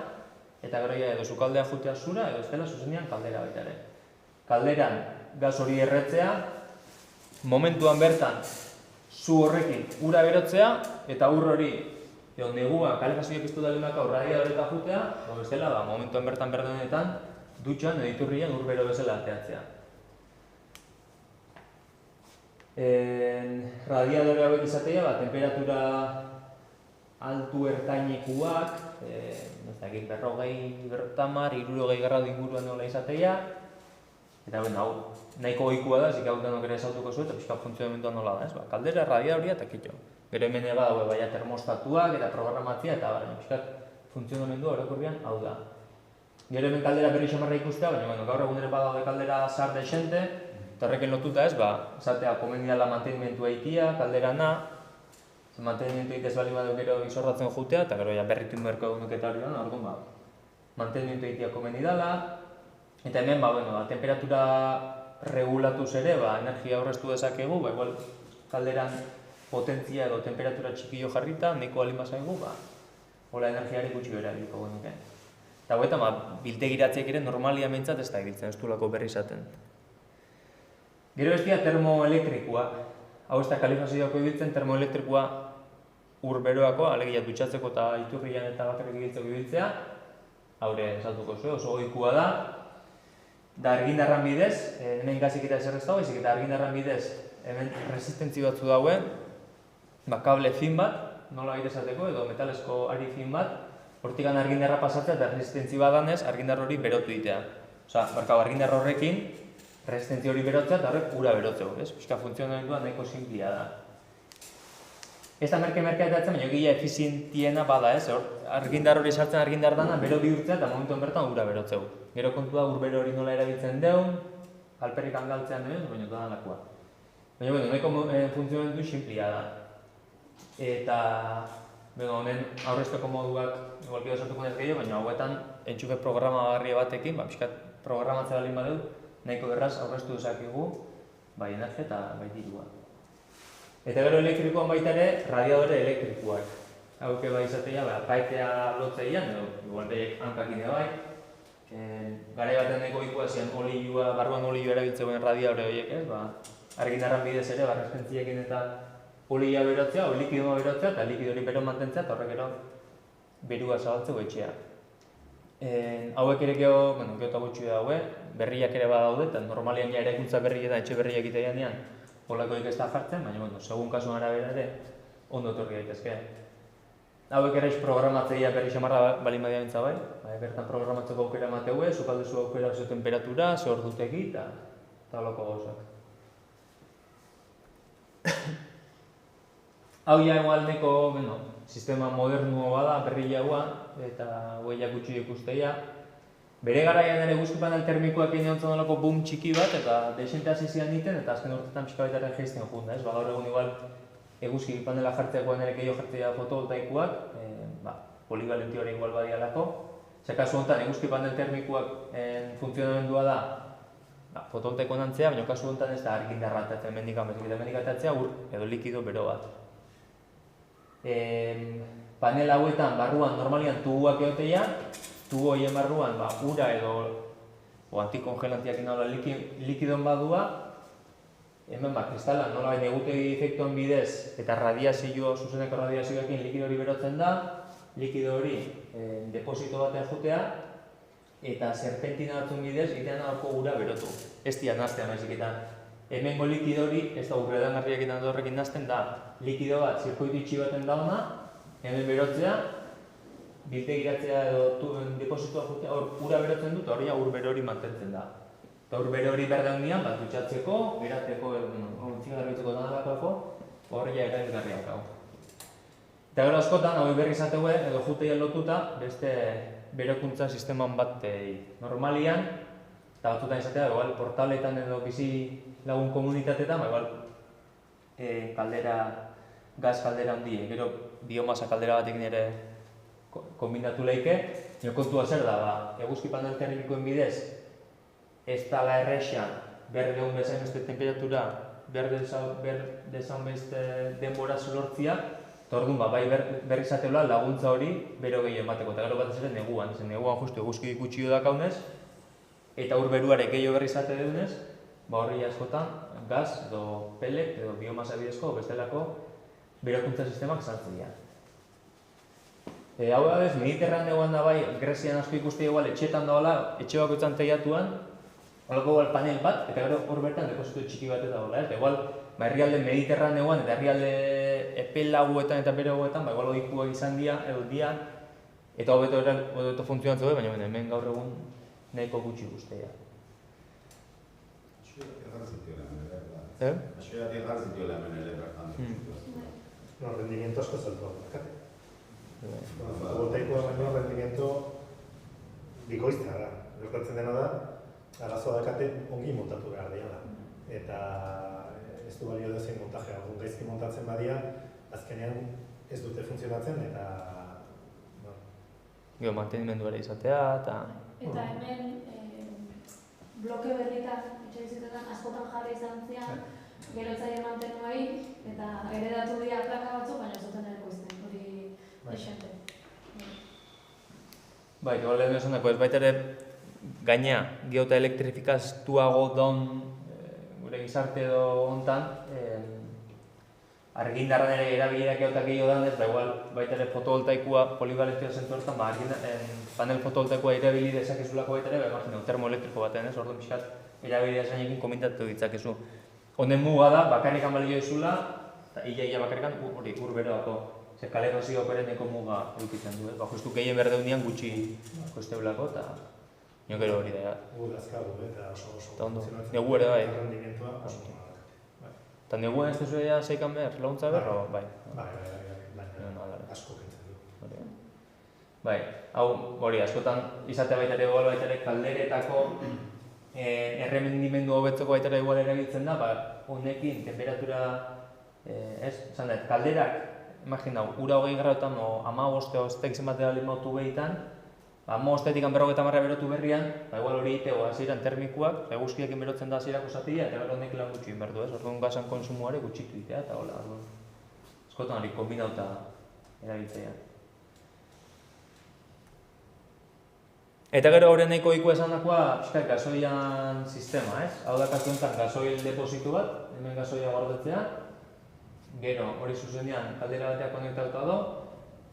eta gero edo sukaldea jutea zura, edo ez dela zuzenean kaldera baita ere. Kalderan gas hori erretzea, momentuan bertan zu horrekin ura berotzea, eta ur hori edo negua kalefazioak iztu dalenak aurradia horreta jutea, edo ez dela momentuan bertan berdenetan dutxan edo iturrian ur bero bezala ateatzea. Radiadore hauek izatea, temperatura altu ertainekuak, berrogei, bertamar, 60 gradu inguruan nola izatea, eta nahiko ohikoa da, zik hau denok ere esautuko zu, eta pixka funtzionamentua nola da, kaldera, radiadoria eta kitxo. Gero hemen ega daue baina termostatuak eta programatzea, eta pixka funtzionamentua orokorrian hau da. Gero hemen kaldera berri xamarra ikustea, baina gaur egun ere badaude kaldera zar desente, eta horrekin lotuta ez, zatea komeniala mantenimentua ikia, kalderana, mantenimentu egitez bali baduk gero izorratzen jutea, eta gero berritu merko egunuk eta hori hona, orduan mantenimentu egitea komeni dala, eta hemen temperatura regulatuz ere, energia aurreztu dezakegu, igual kalderan potentzia edo temperatura txikillo jarrita, nahiko alin bazaigu, hola energiari gutxi bera egiko genuke. Eta guetan, biltegiratzeak ere normalia mentzat ez da egitzen, ez duelako berri izaten. Gero bestia termoelektrikoa. Hau ez da kalifazioako ibiltzen, termoelektrikoa urberoako, alegia dutxatzeko eta iturrian eta bakarrik ibiltzeko ibiltzea. Haure esatuko zuen, oso ohikoa da. Da argindarran bidez, hemen gazik eta ezer ez dago, ezik eta argindarran bidez hemen resistentzi batzu dauen, kable fin bat, nola gaita esateko, edo metalesko ari fin bat, hortikan argindarra pasatzea eta resistentzi bat danez, argindar hori berotu ditea. Osa, argindar horrekin, resistentzi hori berotzea eta horrek ura berotzeu, ez? Piska funtzionamendua nahiko simplia da. Ez da merke-merkeatatzen, baina egia efizientiena bada, ez? Argindar hori sartzen argindar dana, bero bihurtzea eta momentuan bertan ura berotzeu. Gero kontua urbero hori nola erabiltzen deun, alperrik angaltzean duen, baina da lakua. Baina, nahiko funtzionamendu simplia da. Eta, honen aurrezteko moduak igualki osatuko nez gehiago, baina hauetan entxufe programagarria batekin, pixkat programatzea balin badeu, nahiko erraz aurreztu dezakigu, bai energia eta bai dirua. Eta gero elektrikoan baita ere, radiadore elektrikoak. Hauke bai izatea, paitea lotzeian, edo igual behiek hankakin edo bai. Garai baten nahiko ohikoa zian olioa, barruan olioa erabiltzeuen radiadore horiek, ez? Argindarran bidez ere, resistentziakin eta olioa berotzea, o likidoa berotzea, eta likido hori bero mantentzea, eta horrek ero berua zabaltzeko etxea. Hauek ere geho eta gutxi daude, berriak ere badaude, eta normalian ja eraikuntza berri eta etxe berriak itean holakoik ez da jartzen, baina, segun kasuan arabera ere, ondo etorri daitezke. Hauek ere programatzea berri xamarra balin badia bintza bai, bertan programatzeko aukera emateue, zukaldezu aukera oso temperatura, ze ordutegi, eta holako gauzak. Hau ja egual neko, sistema modernu bada, berri jaua, eta huella gutxi ikusteia. Bere garaian ere eguzki panel termikoak egin ontzen olako boom txiki bat, eta desente hasi zian egiten, eta azken urtetan pixka baitaren geizten joan da, ez? Gaur egun igual eguzki panela jartzeakoan ere gehiago jartzea fotovoltaikoak, polivalenti hori igual badialako. Zer kasu honetan eguzki panel termikoak funtzionamendua da fotovoltaikoan antzea, baina kasu honetan ez da argindarra atatzen mendik atatzea ur edo likido bero bat. Panel hauetan barruan normalian tubuak egoteia, tubo horien barruan ura edo antikongelantiak inola likidon badua, hemen kristalan nola negutegi efektuan bidez eta radiazio, zuzeneko radiazioekin likido hori berotzen da, likido hori deposito batean jutea, eta serpentina batzun bidez egitean dago ura berotu. Ez dian naztean baizik eta hemengo likido hori, ez da urredan garriak eta horrekin nazten da, likido bat zirkuitu itxi baten dauna, hemen berotzea, biltegiratzea edo depositoa jutea, ura berotzen dut, hori ur bero hori mantentzen da. Eta ur bero hori berda hundian, dutxatzeko, geratzeko, ontziga garbitzeko danalako, hori ja erabilgarriak hau. Eta gero askotan, hau berri izategue, edo juteia lotuta, beste berokuntza sisteman bat normalian, eta batzutan izatea, portaletan edo bizi lagun komunitateetan, gaz kaldera handie, gero biomasa kaldera batekin ere kombinatu lehike, kontua zer da, eguzki panel termikoen bidez, ez dala errexan, behar deun bezain beste temperatura, behar dezaun beste denbora lortzia, eta orduan bai berri izateula laguntza hori bero gehiago emateko, eta gero batez ere neguan, neguan justu eguzki ikutxio dakaunez, eta ur beruare gehiago berri izate deunez, horri askotan gaz edo pellet edo biomasa bidezko bestelako berokuntza sistemak sartzen dira. Hau da bez, Mediterraneoan da bai, Grezian asko ikuste igual etxetan daola, etxe bakoitzan teiatuan, holako panel bat, eta gero hor bertan deposito txiki bat eta daola, eta igual herrialde Mediterraneoan eta herrialde epelagoetan eta berogoetan, igual ohikoak izan dira, edo dira, eta hobeto funtzionatzen du, baina hemen gaur egun nahiko gutxi guztia. Askoiatik gartzitiola hemen ere bertan. Rendimiento asko zeltuak dakate. Fotovoltaikoa baino rendimiento bikoiztea da. Gertatzen dena da, arazoa dakate ongi montatu behar dira. Eta ez du balio dezein montajea. Gaizki montatzen badia, azkenean ez dute funtzionatzen eta... Gero mantenimendu ere izatea eta... Eta hemen bloke berritan, etxabizitetan askotan jarri izan zian, gero etzaile mantenuei, eta heredatu dira plaka batzuk, baina ez duten ekoizten, hori esente. Bai, igual lehen esan dako, ez baita ere gaina geota elektrifikaztuago daun gure gizarte edo hontan, argindarren ere erabilerak egotak gehiago danez, igual baita ere fotovoltaikoa polivalentio zentu hortan, panel fotovoltaikoa erabili dezakezulako baita ere, imagina, termoelektriko batean ez, orduan pixkat erabilia zainekin komentatu ditzakezu. Honen muga da, bakarrikan balio ezula, eta ia bakarrikan ur beroako. Zer kalefazio opereneko muga edukitzen du, justu gehien berdeunian gutxi kosteulako, eta nio gero hori da. Gu dazkagu, eta oso funtzionatzen. Negu ere bai. Errendimentua oso Eta negu ez duzu ea zeikan behar, launtza behar, bai? Bai, asko kentzen du. Bai, hau hori askotan izatea baita ere kalderetako erremendimendu hobetzeko baita ere igual erabiltzen da, honekin temperatura, esan dut, kalderak, imagina, ura 20 graduetan o 15 o ez zenbatea limautu behitan, 15-etik 50 berotu berrian, igual hori egiteko hasieran termikoak, eguzkiak berotzen da hasierako zatia, eta gero honek lan gutxi inberdu, ez? Orduan gasan konsumoare gutxitu ditea, eta hola, orduan. Eskotan hori kombinauta erabiltzea. Eta gero horren nahiko ikua esan dakoa, pixkat gasoian sistema, ez? Hau da kasu honetan gasoil depositu bat, hemen gasoia gordetzea, gero hori zuzenean kaldera bateak konektatuta do,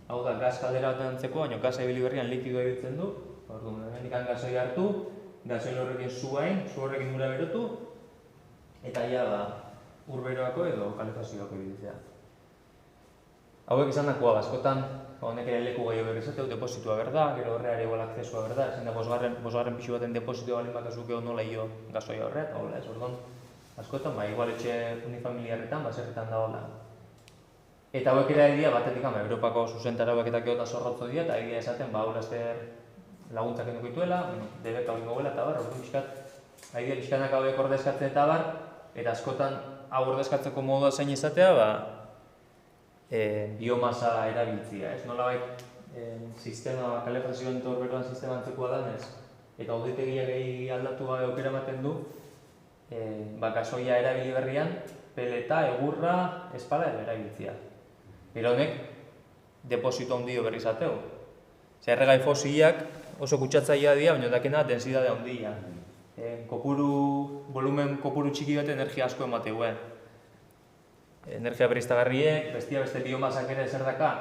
hau da gaz kaldera batean antzeko, baina gaza ibili berrian likidoa ibiltzen du, orduan hemendikan gasoia hartu, gasoil horrekin zu horrekin ura berotu, eta ja da ur beroako edo kalefazioako ibiltzea. Hauek izan dakoa, askotan honek ere leku gehiago berrizateu, depositua berda, gero horreare igual akzesua berda, ezin da bosgarren pixu baten depositua balin bakazuke nola io gasoia horre, eta hola ez, orduan askotan, igual etxe unifamiliarretan, baserritan da hola. Eta hauek ere egia batetik Europako zuzentarauak eta geota zorrotzo dira, eta egia esaten, horazter laguntzak enduko dituela, debeka hori gogoela eta bar, orduan pixkat, egia pixkanak hauek ordezkatzen eta bar, eta askotan hau ordezkatzeko modua zein izatea, biomasa erabiltzia, ez? Nolabait sistema, kalefazioan eta horberoan sistema antzekoa danez, eta auditegia gehi aldatu gabe aukera ematen du, gasoia erabili berrian, peleta, egurra, espala edo erabiltzia. Eta honek, deposito handio berriz ateu. Erregai fosilak oso kutsatzailea dira, baina dakena densidade handia. Volumen kopuru txiki bat energia asko emateuen. Energia berriztagarriek, beste biomasak ere zer daka,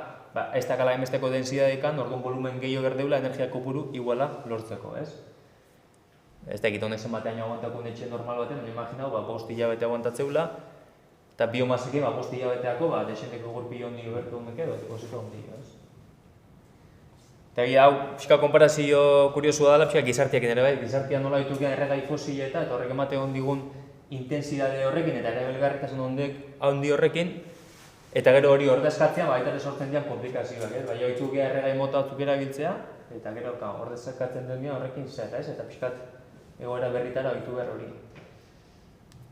ez dakala emesteko densidadekan, orduan volumen gehiago berdeula energia kopuru iguala lortzeko, ez? Ez da egit honek zenbatean aguantako netxe normal baten, baina imaginau, 5 hilabete aguantatzeula, eta biomasekin 5 hilabeteako, desenteko gurpi hondi bertu hondeke, deposito hondi, ez? Eta egia hau, pixka konparazio kuriosua dela, pixka gizartiakin ere bai, gizartia nola ditukean erregai fosileta, eta horrek emate hondigun intensidade horrekin, eta erabilgarritasun handi horrekin, eta gero hori ordezkatzea, baita ere sortzen dian komplikazioak, ez? Baina ditukean erregai mota batzuk erabiltzea, eta gero ordezkatzen duen horrekin zer, ez? Eta pixkat egoera berritara ohitu behar hori.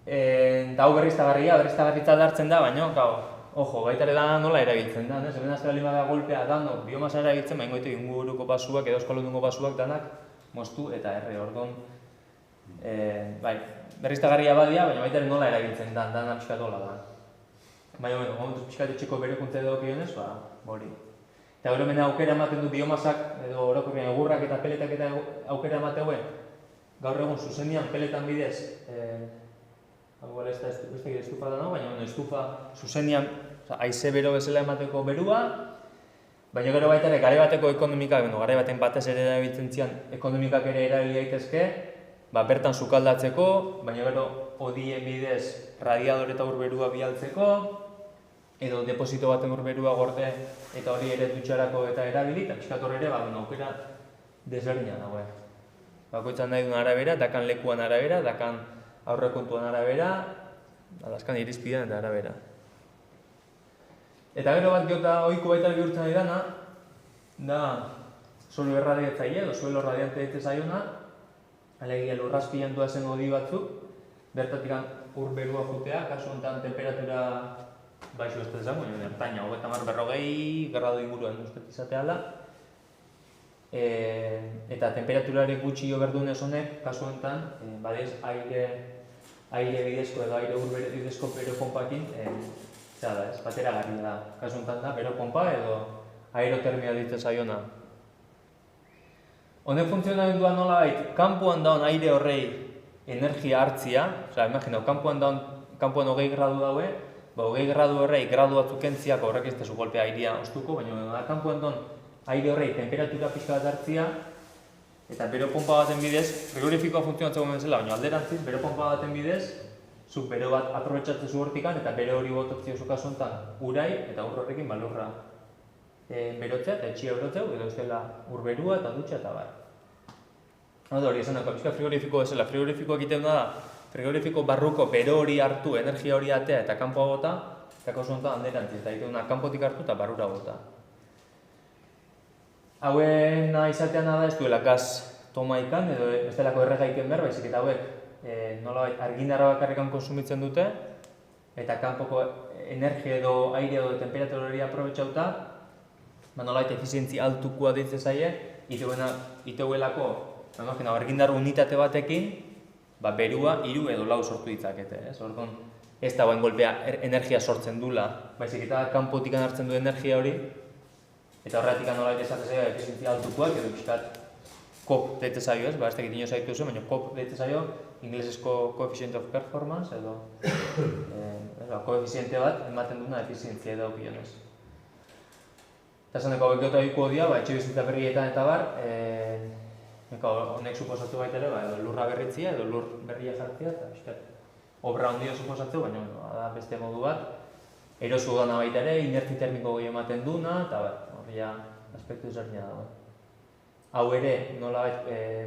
Eta hau berriztagarritza hartzen da, baina, ojo, baita ere da nola erabiltzen da, hemen azte bali bada golpea danok biomasa erabiltzen, baina goitu inguruko basuak edo eskolundungo basuak danak moztu eta erre orduan. Berriztagarria badia, baina baita ere nola erabiltzen da, dana pixkat hola da. Baina, momentu pixkat etxeko berekuntza edo okionez, hori. Eta gero hemen aukera ematen du biomasak edo orokorrean egurrak eta peletak eta aukera emateuen, gaur egun zuzenian peletan bidez, igual ez da estufa da, baina estufa zuzenian haize bero bezala emateko berua, baina gero baita ere gare bateko ekonomikak, gare baten batez ere erabiltzen zian ekonomikak ere erabili daitezke, bertan sukaldatzeko, baina gero hodien bidez radiador eta urberua bialtzeko, edo deposito baten urberua gorde eta hori ere dutxarako eta erabili, eta pixkat hor ere aukera desberdina dagoen. Bakoitzan nahi duen arabera, dakan lekuan arabera, dakan aurrekontuan arabera, adazkan irizpidean eta arabera. Eta gero bat geota ohiko baita bihurtzen ari dana, da suelo erradiatzaile edo suelo radiante ditzen zaiona, alegia lurrazpian duazen hodi batzuk, bertatik ur berua jotea, kasu honetan temperatura baixo ez dezan, baina ertaina, 30-40 gradu inguruan ustet izateala, eta temperaturaren gutxi jo berdunez honek, kasu honetan, badez aire bidezko edo aire ur bidezko bero pompakin, batera garria da. Kasu honetan da, bero pompa edo aerotermia ditzen zaiona. Honek funtzionamenduan nola bait, kanpoan daun aire horrei energia hartzia, osea, imagina, kanpoan 20 gradu daue, 20 gradu horrei gradu batzuk entziak horrek ez dezu golpea airea ostuko, baina kanpoan aire horrei temperatura pixka bat hartzia, eta bero pompa baten bidez, frigorifikoa funtzionatzen gomen zela, baina alderantziz, bero pompa baten bidez, zuk bero bat aprobetxatzen zu hortikan, eta bero hori botatzio zu kasu honetan urai, eta ur horrekin balurra berotzea, eta etxia berotzeu, edo ez dela urberua eta dutxa eta bar. Hori, esan dago, pixka frigorifiko bezala, frigorifikoak egiten da, frigorifiko barruko bero hori hartu, energia hori atea eta kanpoa bota, eta kasu honetan alderantziz, eta egiten kanpotik hartu eta barrura bota. Hauen izatean da ez duela gaz toma ikan, edo bestelako erregaiken behar, baizik eta hauek nolabait argindarra bakarrikan konsumitzen dute, eta kanpoko energia edo aire edo temperatura hori aprobetxauta, nolabait efizientzia altukoa deitzen zaie, iteuelako argindar unitate batekin, berua 3 edo 4 sortu ditzakete. Orduan, ez da bain golpea energia sortzen dula, baizik eta kanpotik hartzen du energia hori, eta horretik nolabait esatzen zaio efizientzia altukoak, edo pixkat COP deitzen zaio, ez dakit ino zaitu zuen, baina COP deitzen zaio, inglesezko Coefficient of Performance, edo koefiziente bat ematen duna efizientzia edo opionez. Eta esan deko geota ikuo dia, etxe bizitza berrietan eta bar, honek suposatu baitere, lurra berritzia edo lur berria jartzia, eta obra ondio suposatu, baina da beste modu bat, erosu dana baita ere, inertzi termiko gehi ematen duna, eta hori aspektu ezberdina dago. Hau ere, nolabait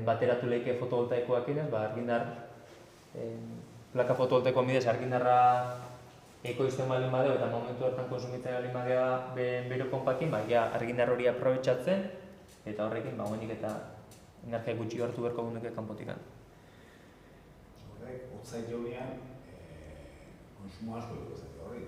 bateratu lehike fotovoltaikoak inez, argindar, plaka fotovoltaikoan bidez argindarra ekoizten baldin badeo eta momentu hartan konsumitzen baldin badea bero konpakin, argindar hori aprobetxatzen, eta horrekin, honik eta energia gutxi hartu beharko dunek kanpotikan. Horrek, hotza itonean, konsumo asko dugu ez horrek,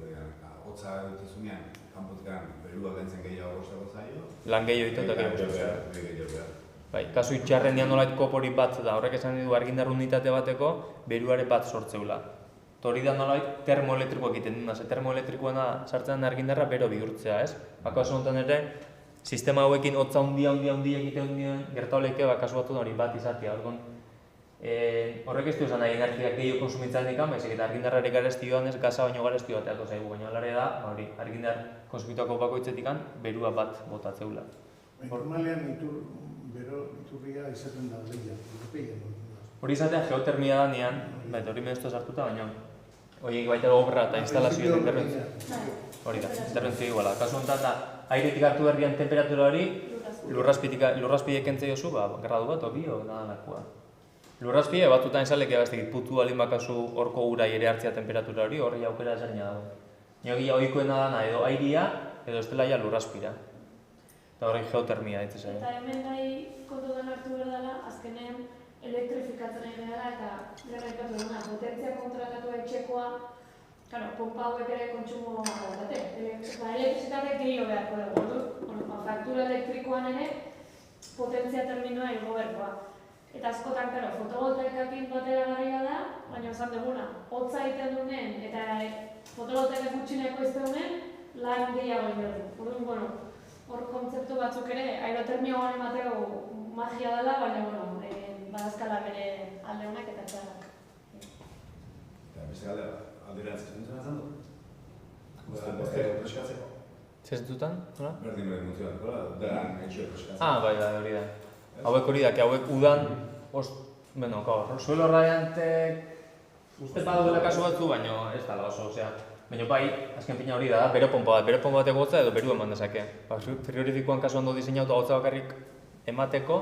hotza dutizunean, kanpotikan berua gentzen gehiago gozako zaio. Lan gehiago ditu eta gehiago behar. Bai, kasu itxarren dian nolait kopori bat da, horrek esan ditu argindar unitate bateko beruare bat sortzeula. Hori da nolait termoelektrikoak egiten duna, termoelektrikoena sartzen argindarra bero bihurtzea, ez? Kasu honetan ere, sistema hauekin hotza handia egiten duen gertauleke kasu batun hori bat izatea. Horrek ez du esan nahi energiak gehiago konsumitzen dikan, baizik eta argindarrari garestioan ez gaza baino garestio bateako zaigu, baina alare da, argindar konsumituako bakoitzetikan berua bat botatzeula. Normalean iturria izaten da lehia, hori izatea geotermia da nian, hori mehuztu sartuta, baina horiek baita obra eta instalazioa interbentzio. Hori da, interbentzio iguala. Kasu honetan da, airetik hartu berrian temperatura hori, lurrazpidek entzei oso, gradu bat, obi, da nakua. Lurrazpide batzutan izalek egaztekit putu alin bakazu horko urai ere hartzea temperatura hori, horri aukera ezarina dago. Niogia ohikoena dana edo airia, edo estelaia lurrazpira. Eta horrek geotermia ditzen zaio. Eta hemen nahi kontutan hartu behar dela, azkenean elektrifikatzen nahi gara eta gerraikatu duna, potentzia kontratatu etxekoa, pompa hauek ere kontsumo daukate. Elektrizitate gehiago beharko dugu. Faktura elektrikoan ere potentzia terminoa igo beharkoa. Eta askotan, fotovoltaikakin batera garria da, baina esan duguna, hotza egiten dunen eta fotovoltaika gutxineko izteunen, lan gehiago egin dugu. Hor kontzeptu batzuk ere, aerotermioan emateko magia dela, baina badazkala bere alde honak eta txarrak. Eta beste alderantz funtzionatzen du? Beste preskatzeko? Zezentutan? Berdin funtzionatzeko, deran etxio preskatzeko. Bai, hori da. Hauek hori da, hauek udan, suelo radiantek uste baduela kasu batzu, baina ez dala oso, baina bai, azken fina hori da, bero pompa bateko gotza edo beru eman dezake. Frigorifikoan kasuan du diseinauta gotza bakarrik emateko,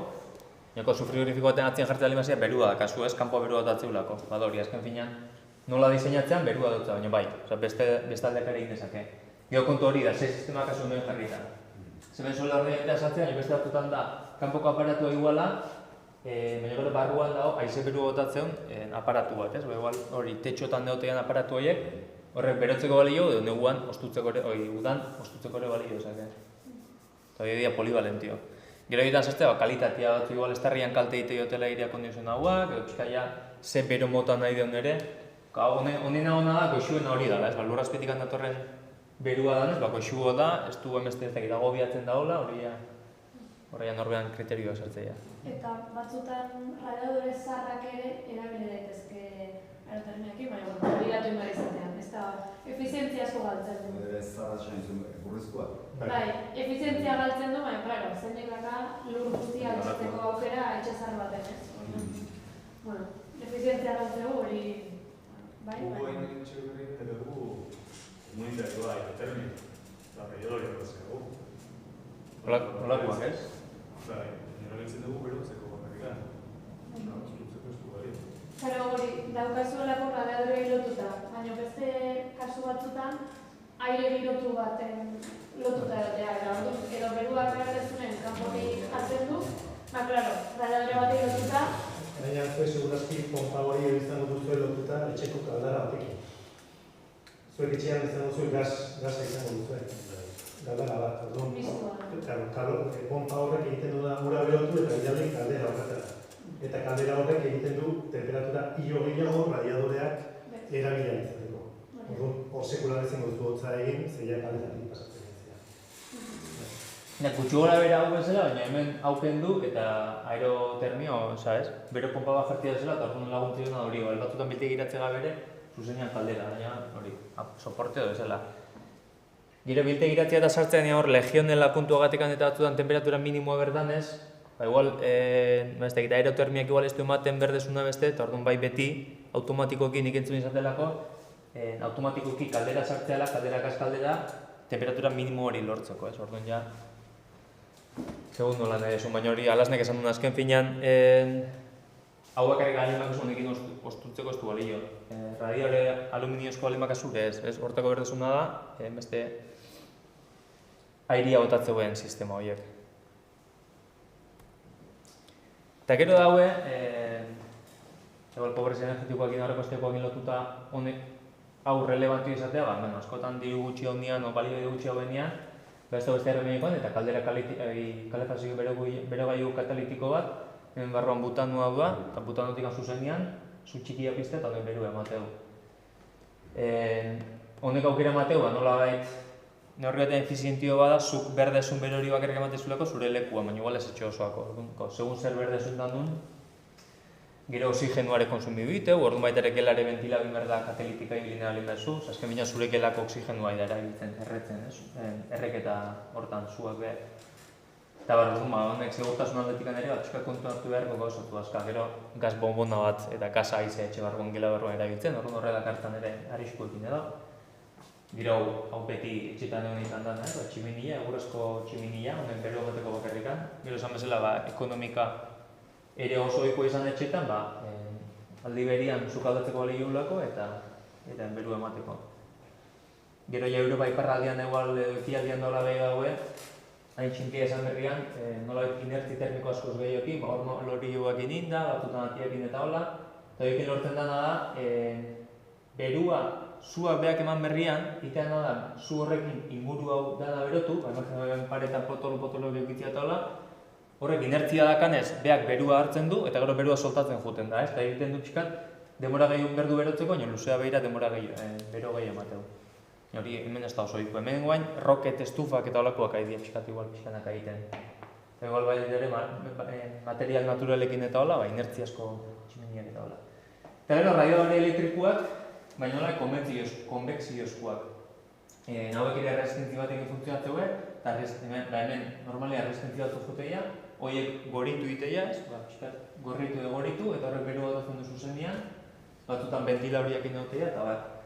baina zu frigorifiko baten atzien jartzea limazia berua da, kasu ez, kanpoa berua datzeulako. Hori, azken finan, nola diseinatzean berua dutza, baina bai, beste aldeak ere egin dezake. Gero kontu hori da, ze sistema kasu nuen jarrita. Zeben suelo radiantea esatzea, beste batzutan da, kanpoko aparatua iguala, baina gero barruan dago, haize beru botatzen aparatu bat, ez? Hori, tetxotan deotean aparatu horiek, horrek berotzeko balio, edo neguan udan ostutzeko ere balio, esake. Eta hori dira polivalentio. Gero egiten zaztea, kalitatea batzu igual estarrian kalte egite jotela airea kondizionauak, edo pizkaia ze bero mota nahi deun ere. Honena hona da, goxuena hori dala, ez? Lurrazpetik handatorren berua danez, goxuo da, ez du emeste ez dakit agobiatzen daola, hori Horrean norbean kriterioa sartzea. Eta batzutan radiadore zaharrak ere erabili daitezke aerotermiakin, baina obligatu inbar izatean, ez da efizientzia asko galtzen du. Ez zara esan izan burrizkoa. Bai, efizientzia galtzen du, baina, claro, zeinek daka lur guztia aldatzeko aukera etxe zahar baten, ez? Bueno, efizientzia galtzeu hori, bai, Hugo bai. hain etxe berri eta dugu komunitatea aerotermia, eta radiadore horretzeko. Nolakoak, ez? Bai, nire biltzen dugu berotzeko bakarrikan. Estutzeko estu gari. Zara hori, daukazuelako radiadore lotuta, baina beste kasu batzutan aire girotu baten lotuta egotea, eta orduan, edo beruak beharrezunen kanpotik jartzen du, ba, claro, radiadore batei lotuta, Baina zuek segurazki pompa hori izango duzue lotuta etxeko galdara batekin. Zuek etxean izango zuen gasa izango duzue. Galdara bat, orduan. Mistua. Pompa horrek egiten du da ura berotu eta bialde kaldera horretara. Eta kaldera horrek egiten du temperatura hilo gehiago radiadoreak erabila izateko. Orduan, hor sekular izango duzu hotza egin, zeia kalderatik pasatzen dira. Gutxi gora bera hau bezala, baina hemen hauken du eta aerotermio, sabes? Bero pompa bat jartia zela eta orduan laguntzi duna hori, batzutan biltegi iratzega bere, zuzenean kaldera, baina hori, soporte edo bezala. Gero biltegi iratzea eta sartzean hor legionela puntuagatekan eta batzutan temperatura minimoa berdanez, ba igual, aerotermiak igual ez du ematen berdezuna beste, eta orduan bai beti automatikoki nik entzun izatelako, automatikoki kaldera sartzeala, kaldera kaskaldera, temperatura minimo hori lortzeko, ez? Orduan ja, segundo lan edizun, baina hori alasnek esan duen azken finean, hau bakarrik alimak esu honekin ostutzeko ez du balio. Radiadore aluminiozko alimak azure ez, hortako berdezuna da, beste airia botatzeuen sistema horiek. Eta gero daue, pobrezia energetikoak horreko estekoak lotuta honek hau relevantio izatea, askotan diru gutxi hondian o balio gutxi hau benian, beste erremedikoan eta kaldera kalefazio berogailu katalitiko bat, hemen barruan butanua da, eta butanotik zuzenian, zu txikia pizte eta honek berua emateu. Honek aukera emateu, nola bait, neurri batean efizientio bada, zuk berdezun berori bakarrik ematezuleko zure lekua, baina igual ez etxe osoako. Segun zer berdezun dan duen, gero oxigenuare konsumidu diteu, orduan baita ere gelare ventila bin berda katalitika inbilinea alin bezu, azken bina zure gelako oxigenua da erabiltzen, erretzen, erreketa hortan zuak behar. Eta honek segurtasun aldetikan ere, batxuka kontu hartu beharko gauzatu azka, gero gaz bonbona bat eta gaz aize etxe barruan gela barruan erabiltzen, orduan horrelak hartan ere arriskuekin edo. Gero hau beti etxetan egon izan da, tximinia, egurezko tximinia, honek bero bateko bakarrikan. Gero esan bezala, ekonomika ere oso ohikoa izan etxetan, aldi berian sukaldatzeko balio eta beru emateko. Gero ja Europa iparraldean egual ekialdean dola behi daue, hain txintia esan berrian, nola inertzi termiko askoz gehiokin, hor lori joak ininda, batzutan atiekin eta hola, eta horiekin lortzen dana da, berua zuak beak eman berrian, itean da, zu horrekin inguru hau dana berotu, imaginatzen paretan potolo behikitzia eta hola, horrek inertzia dakanez, beak berua hartzen du, eta gero berua soltatzen juten da, eta egiten du pixkat, demora gehiago berdu berotzeko, baina luzea behira demora bero gehi emateu. Hori hemen ez da oso ditu, hemen guain roket estufak eta olakoak aidea pixkat igual pixkanak egiten. Igual bai ere material naturalekin eta hola, inertziasko tximeniak eta hola. Eta gero radiadore elektrikuak, baina hola konvexiozkoak. Hauek ere resistentzia batekin funtzionatzeu, eta hemen normalia resistentzia batzu juteia, horiek goritu iteia, gorritu edo goritu, eta horrek beru bat du zuzenean, batzutan ventila horiak inautea, eta bat.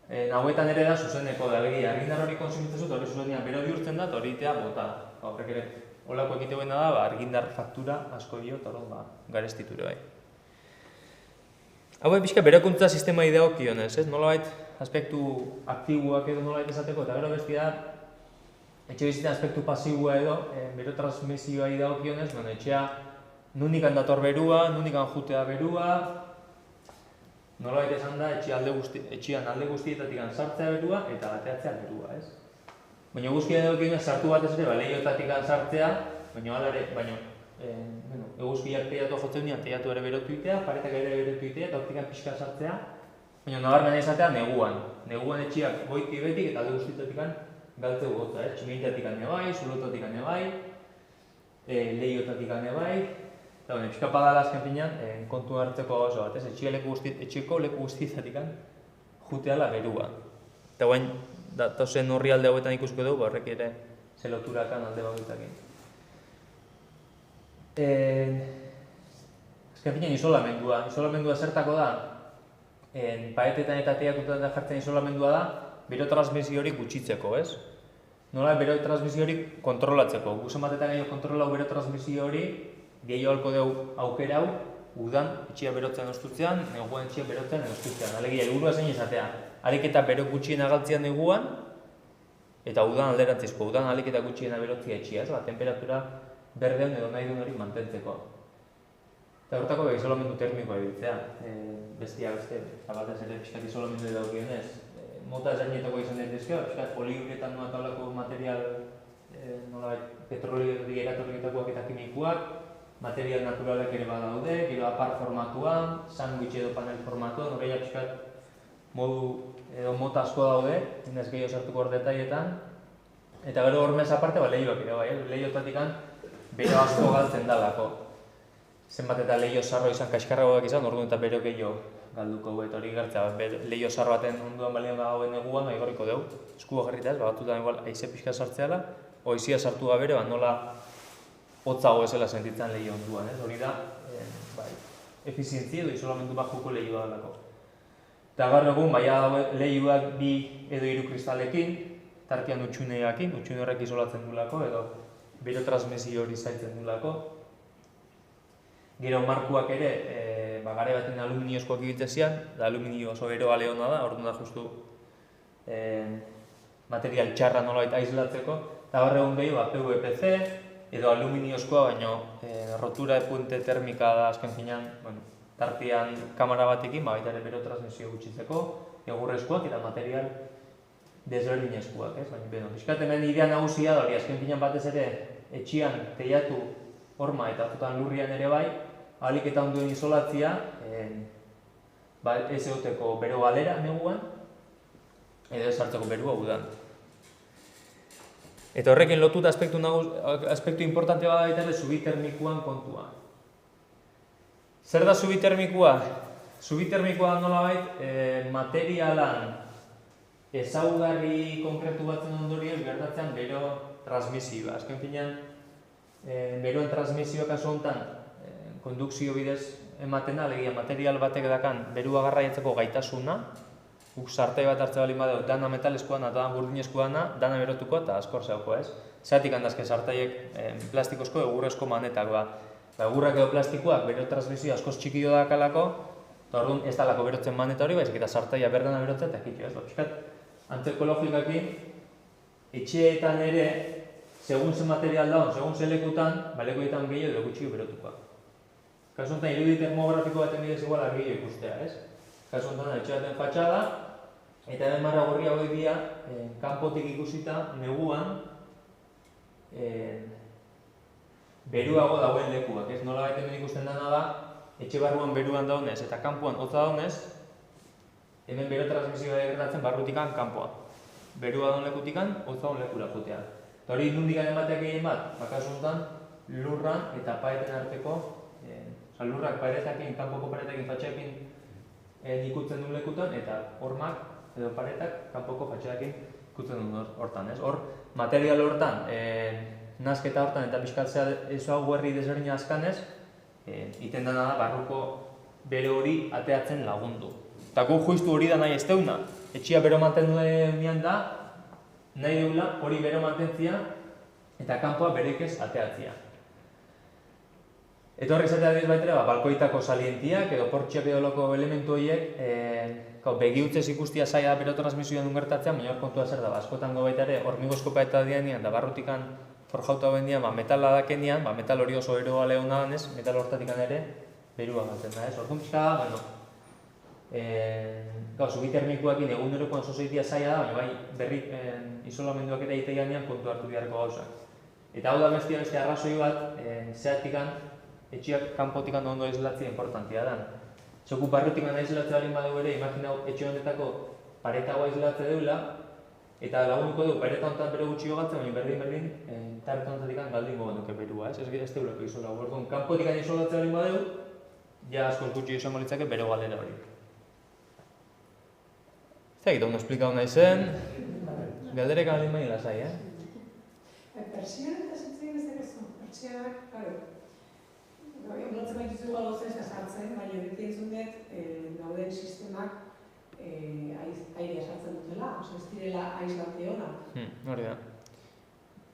Hauetan ere da zuzeneko da, begia, argindar hori konsumitzen zut, hori zuzenean bero bihurtzen da, eta hori itea bota. Horrek ere, holako egiteguena da, argindar faktura asko dio, eta hori garestiture bai. Hau pixka berokuntza sistema ideokionez, ez? Nolabait aspektu aktiboak edo nolabait esateko, eta gero bestia etxe bizitzen aspektu pasibua edo, berotransmisioa ideokionez, etxea nundikan dator berua, nundikan jutea berua, nolabait esan da, etxean alde guztietatik sartzea berua eta bateatzea berua, ez? Baina guztien edokionez sartu batez ere, lehiotatik sartzea, baina eguzkiak teiatu jotzen dira, teiatu ere berotu itea, paretak ere berotu itea, eta hortikan pixka sartzea, baina nabarmena izatea neguan. Neguan etxiak goiti betik eta alde guztietatik galtzeu gotza, tximintatik nebai, zulotatik nebai, lehiotatik gane bai, eta pixka badala azken finean, kontu hartzeko oso bat, etxeko leku guztietatik juteala berua. Eta guain, datozen horri alde hauetan ikusko dugu, horrek ere zeloturakan alde bagoitakin. Azken finean isolamendua zertako da, paetetan eta teatutan jartzen isolamendua da, berotransmisio hori gutxitzeko, ez? Nola berotransmisio hori kontrolatzeko. Guzen batetan gehiago kontrolau berotransmisio hori, gehiago halko dugu aukera hau, udan etxia berotzen ostutzean, neguan etxia berotzen ostutzean. Alegia, helburua zein izatea. Alik eta bero gutxien agaltzean neguan, eta udan alderantzizko. Udan alik eta gutxiena berotzia etxia, ez? Temperatura berdean edo nahi duen hori mantentzeko. Eta hortako isolamendu termikoa egitea. Bestia beste, batez ere pixkat isolamendu daukionez. Mota ezainetako izan daitezke, pixkat poliuretan noa taulako material, petroliotik eratorriketakoak eta kimikoak, material naturalak ere badaude, gero apar formatuan, sandwich edo panel formatuan, horreia pixkat modu edo mota asko daude, inez gehiago sartuko hor detaietan. Eta gero hormez aparte, lehioak ere bai, lehiotatik bero asko galtzen dalako. Zenbat eta lehio sarro izan kaskarragoak izan, orduan eta bero gehiago galduko gu, eta hori gertzea, lehio sarro baten onduan balean bagauen eguan, igorriko dugu, eskuga jarrita ez, batutan igual aize pixka sartzeala, oizia sartu gabere, nola hotzago ezela sentitzen lehio onduan, ez? Hori da, efizientzia edo isolamendu bajuko lehioa dalako. Eta gaur egun, lehioak 2 edo 3 kristalekin, tartian utxuneakin, utxune horrek isolatzen dulako, edo berotransmisio hori zailtzen dulako. Gero markuak ere, gare baten aluminiozkoak egitezian, da aluminio oso eroa lehona da, orduan da justu material txarra nolabait aislatzeko, eta gaur egun gehi PVPC edo aluminiozkoa, baina rotura de puente termika da azken finean, tartian kamera batekin, baita ere berotransmisio gutxitzeko, egurrezkoak eta material desberdinezkoak, ez? Baina, pixkat hemen idea nagusia da hori, azken finean batez ere etxian teiatu horma eta batzutan lurrian ere bai, ahalik eta onduen isolatzia, ez egoteko bero galera neguan, edo ez hartzeko berua udan. Eta horrekin lotuta aspektu importante bada baita ere subitermikoan kontua. Zer da subitermikoa? Subitermikoa da nolabait materialan ezaugarri konkretu batzen ondorioz gertatzean bero transmisioa. Azken finean, beroen transmisioa kasu honetan kondukzio bidez ematen da, alegia material batek dakan berua garraiatzeko gaitasuna, guk sartai bat hartze bali badeu, dana metaleskoana, dana burdinezkoana, dana berotuko eta askor zeuko, ez? Zeratik handazke sartaiek plastikozko egurrezko manetak, egurrak edo plastikoak bero transmisio askoz txikio dakalako, eta orduan ez dalako berotzen maneta hori, baizik eta sartaia berdana berotzen eta kitio, ez? Piskat, antzeko logikakin, etxeetan ere, segun ze material daun, segun ze lekutan, lekuetan gehiago edo gutxiko berotukoak. Kasu honetan, irudi termografiko baten bidez igual argillo ikustea, ez? Kasu honetan, etxe baten fatxada, eta hemen marra gorria hori dia, kanpotik ikusita, neguan, beruago dauen lekuak, ez? Nola baita hemen ikusten dena da, etxe barruan beruan daunez eta kanpoan hotza daunez, hemen bero transmisioa gertatzen barrutikan kanpoan. Berua daun lekutikan, hotza daun lekura jotea. Eta hori nundik emateak egin bat, kasu honetan, lurran eta paeten arteko, lurrak paretakin, kanpoko paretakin, fatxakin ikutzen duen lekutan, eta hormak edo paretak kanpoko fatxakin ikutzen duen hortan, ez? Hor, material hortan, nazketa hortan eta pixkatzea ezoa guerri desberdina azkanez, iten dena da barruko bere hori ateatzen lagundu. Eta gu justu hori da nahi ez deuna, etxia bero mantendu denean da, nahi deula hori bero mantentzia eta kanpoa bereik ez ateatzia. Eta horrek zatea diz baitera, balkoitako salientiak edo portxiak edo loko elementu horiek begiutzez ikustia zaila da berotransmisioan duen gertatzean, baina hor kontua zer da, askotango baita ere hormigozko paeta dianean da barrutikan forjauta hoben dian, metala dakenean, metal hori oso eroa lehuna danez, metal hortatik ere berua gaten da, ez? Orduan pixka da, subitermikoakin egunerokoan sozeitia zaila da, baina bai berri isolamenduak eta egitean kontu hartu biharko gauzak. Eta hau da beste arrazoi bat, zehatikan, etxiak kanpotikan ondo aislatzea importantia da. Zoku barrutikan aislatzea balin badeu ere, imaginau etxe honetako paretago aislatzea deula, eta lagunduko du pareta honetan bere gutxi galtzen, baina berdin tarta honetatik galdingo genuke berua, ez? Ez deuleko izola, orduan, kanpotik isolatzea baldin badeu, ja askoz gutxi izango litzake bere galera hori. Ez da, ondo esplikau nahi zen, galderek baldin baina lasai, Pertsianak eta zitzen ez dekezu. Pertsianak, claro, ondotzen baituzu gauza ez da sartzen, baina beti entzun dut dauden sistemak airea sartzen dutela, ez direla aislante hona. Hori da.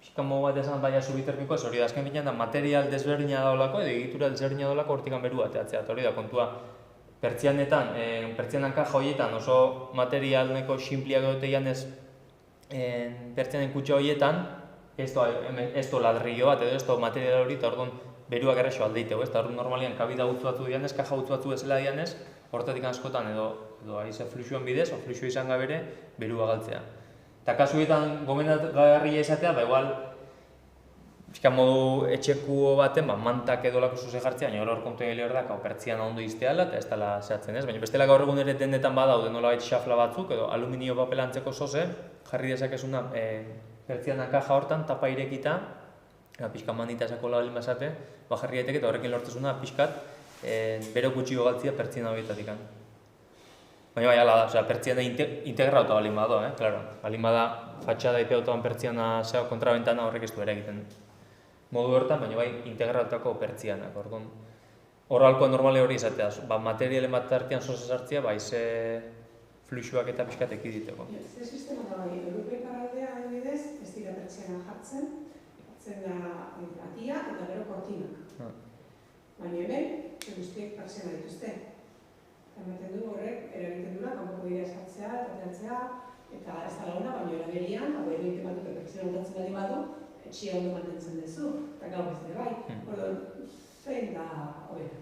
Pixkan mogu bat esan baina subitermikoa, hori da, azken binean da material desberdina daulako, edo egitura desberdina daulako hortikan beru ateatzea, eta hori da, kontua pertsianan kaja horietan oso materialneko simpliak duteian ez pertsianen kutxa horietan, ez do ladrillo bat edo ez do material hori, eta orduan beruak errexo aldeiteu, ez? Eta orduan normalian kabida gutzu batzu dianez, kaja gutzu batzu bezala dianez, hortatik askotan edo aize fluxuan bidez, o fluxua izan gabere, berua galtzea. Eta kasuetan gomendagarria izatea, igual, pixka modu etxeku baten, mantak edo lako zuze jartzea, baina hor kontu egin lehor da, pertsiana ondo izteala, eta ez dela zehatzen ez, baina bestela gaur egun ere dendetan badaude nolabait xafla batzuk, edo aluminio papela antzeko zoze, jarri dezakezuna pertsiana kaja hortan, tapa irekita, pixka manita esako labalin bazate, jarri daiteke eta horrekin lortzezuna pixkat bero gutxi galtzia pertsiana horietatik. Baina bai, ala da, pertsiana integrauta balin bado, claro. Balin bada, fatxada ipeutuan pertsiana zeo kontrabentana horrek ez du ere egiten modu hortan, baina bai, integrautako pertsianak, orduan. Horralkoa normale hori izatea, materialen bat tartean zoze sartzea, ze fluxuak eta pixkat ekiditeko. Ze sistema da bai, Europeko aldea adibidez, ez dira pertsiana jartzen da atia eta gero kortinak. Baina hemen, guztiek pertsiana dituzte. Ematen du horrek, eragiten dula, kanpoko bidea sartzea, eta eta ez da launa, baina eragerian, egiten batu, pertsiana notatzen badi badu, etxia ondo mantentzen duzu, eta gau ez dira bai. Orduan, zein da hobera.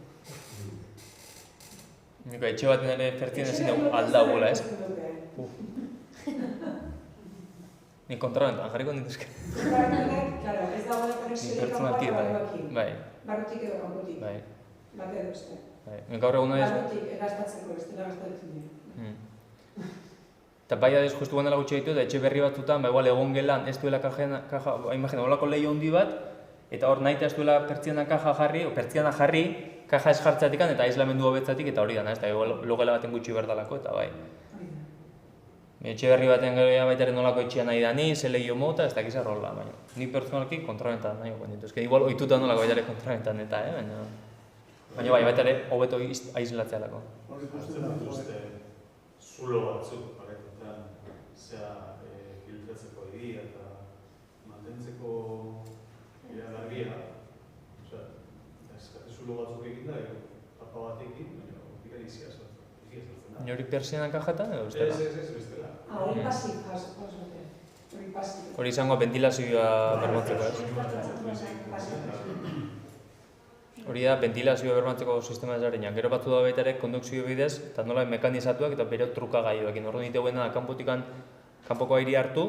Niko, etxe baten ere pertsiana ezin aldagoela, ez? Ni kontrabentan jarriko nintuzke. Claro, ez da hori konexiorik kanpoak barruakin. Barrutik edo kanpotik. Bate edo beste. Gaur egun ez... Barrutik gastatzeko, ez dela gastatzen dira. Eta bai adez justu bandela gutxe ditu, eta etxe berri batzutan, igual egon gelan ez duela kaja, imagina, holako lehi handi bat, eta hor nahi ez duela pertsiana jarri, kaja ez jartzatik eta aislamendu hobetzatik, eta hori dana, ez da, logela baten gutxi berdalako, eta bai. Etxe berri baten gara baitaren nolako etxea nahi dani, ze lehio mota, ez dakiz arrola, baina ni pertsonalki kontrabentan nahi guen dituzke. Igual ohituta nolako baitare kontrabentan eta, baina bai, baitare hobeto aislatzea lako. Hartzen dituzte zulo batzuk, paretetan, zea filtratzeko egia eta mantentzeko iragarria. Eskate zulo batzuk egin da, tapa batekin, baina hortik izia sartzen da. Hori pertsianan kajatan edo bestela? Ez, bestela. Hori pasik, hori pasik. Hori izango ventilazioa bermatzeko, ez? Hori da, ventilazioa bermatzeko sistema ezberdinak. Gero batzu da baita ere kondukzio bidez, eta nola mekanizatuak eta bero trukagailuekin. Orduan diteguena da, kanpoko airi hartu,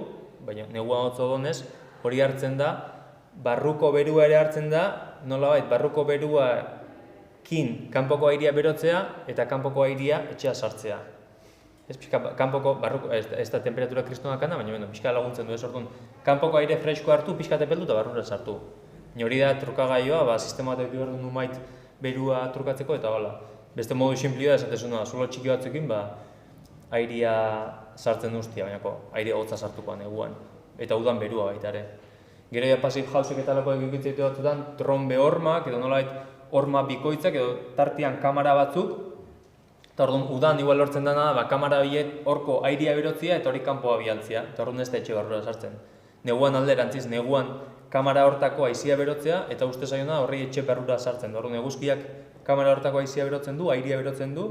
baina negua hotzo donez, hori hartzen da, barruko berua ere hartzen da, nolabait barruko beruakin kanpoko airia berotzea eta kanpoko airia etxea sartzea. Ez pixka, kanpoko, barruko, ez da temperatura kristonakana, baina pixka laguntzen du ez orduan. Kanpoko aire fresko hartu, pixka tepeldu eta barrura sartu. Hori da trukagailua, sistema bat behar du numait berua trukatzeko eta hola. Beste modu simplioa esatezuna, zulo txiki batzukin, airia sartzen duztia, baina aire hotza sartukoan neguan. Eta udan berua baita ere. Gero ja pasif jauzek eta lako egikitzeitu batzutan, trombe hormak, edo nolabait horma bikoitzak, edo tartian kamara batzuk, eta orduan udan igual lortzen dena da, kamara bilet horko airia berotzia eta hori kanpoa bialtzia, eta orduan ez da etxe barrura sartzen. Neguan alderantziz, neguan kamara hortako aizia berotzea, eta uste zaiona horri etxe barrura sartzen. Orduan eguzkiak kamara hortako aizia berotzen du, airia berotzen du,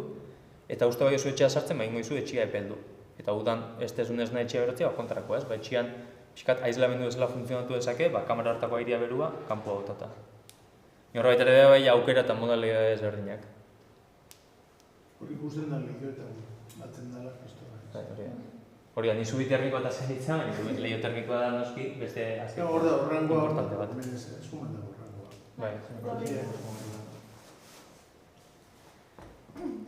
eta uste bai oso etxea sartzen, baina ingo izu etxea epeldu. Eta udan ez tezunez nahi etxea berotzea, kontrako ez, etxean pixkat aizlamendu ezela funtzionatu dezake, kamara hartako airia berua, kanpoa botata. Horra baita ere bai aukera eta modalidade ezberdinak. Hori ikusten da lehioetan, batzen dela kristora. Hori da, ni subitermikoa eta zenitza, lehiotermikoa da noski beste azken importante bat. Esuman da horrangoa. 嗯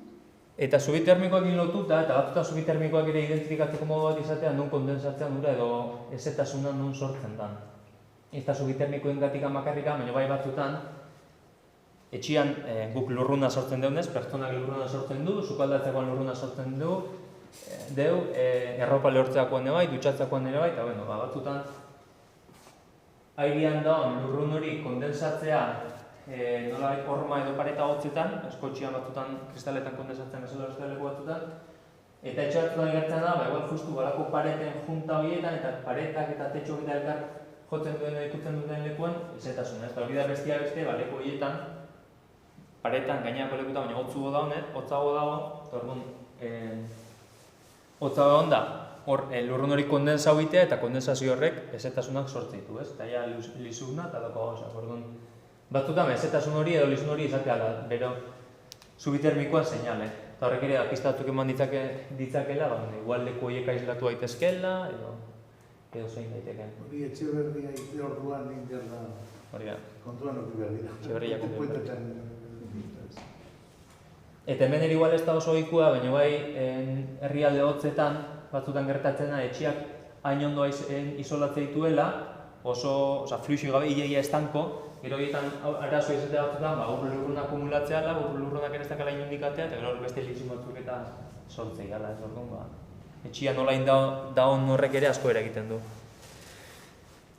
Bai. Eta zubi termikoekin lotuta, eta batzutan zubi termikoak ere identifikatzeko modu bat izatea non kondensatzen dura edo ezetasuna non sortzen dan. Ez da zubi termikoen gatik amakarrika, baina bai batzutan etxian guk lurruna sortzen deunez, pertsonak lurruna sortzen du, sukaldatzekoan lurruna sortzen du, erropa lehortzeakoan ere bai, dutxatzeakoan ere bai, eta bueno, batzutan airean daun lurrun hori kondensatzea nolabait horma edo pareta hotzetan, eskotxian batzutan kristaletan kondensatzen bezala beste leku batzutan, eta etxe batzutan gertzen da, igual justu balako pareten junta horietan, eta paretak eta tetxok eta elkar jotzen duen edo ikutzen duten lekuen, ezetasuna, eta hori da bestia beste, leku horietan, paretan gaineako lekutan, baina hotzago dago, eta orduan, hotzago egon da, hor lurrun hori kondensau egitea eta kondensazio horrek ezetasunak sortzen ditu, ez? Eta ja lizuna eta dako gauzak, orduan, batzutan ezetasun hori edo lizun hori izatea da, bero subitermikoan seinale. Eta horrek ere pista batzuk eman ditzakela, igual leku horiek aislatu daitezkeela, edo zein daiteke. Hori etxe berria ite orduan egin da. Hori da. Kontuan hori behar dira. Etxe berriak eta hemen ere igual ez da oso ohikoa, baina bai herrialde hotzetan batzutan gertatzen da etxeak hain ondo isolatzen dituela, oso fluxu gabe, ia estanko, gero egiten arazo izatea batzutan, ur lurruna akumulatzea da, ur lurrunak ere ez dakala inundikatea, eta gero beste lizun batzuk eta sortzei gala, ez orduan, etxea nola daun horrek ere asko eragiten du.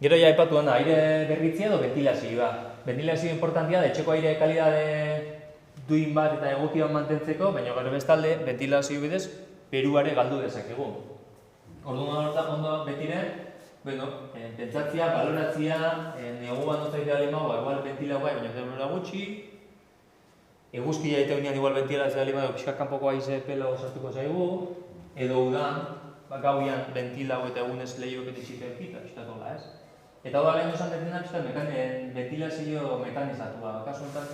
Gero ja aipatu da, aire berritzea edo ventilazioa. Ventilazio importantia da, etxeko aire kalidade duin bat eta egoki bat mantentzeko, baina gero bestalde, ventilazio bidez, peruare galdu dezakegu. Orduan ondo betire, pentsatzea, baloratzea, neguan otzaitea lima, igual ventilagoa, baina denbora gutxi, eguzkia eta unean igual ventilazioa lima, pixka kanpoko haize pela osartuko zaigu, edo udan, gauian ventilago eta egunez lehioak eta txiperkita, txitatola, ez? Eta hori lehen esan dena pixka ventilazio mekanizatua, kasu enten,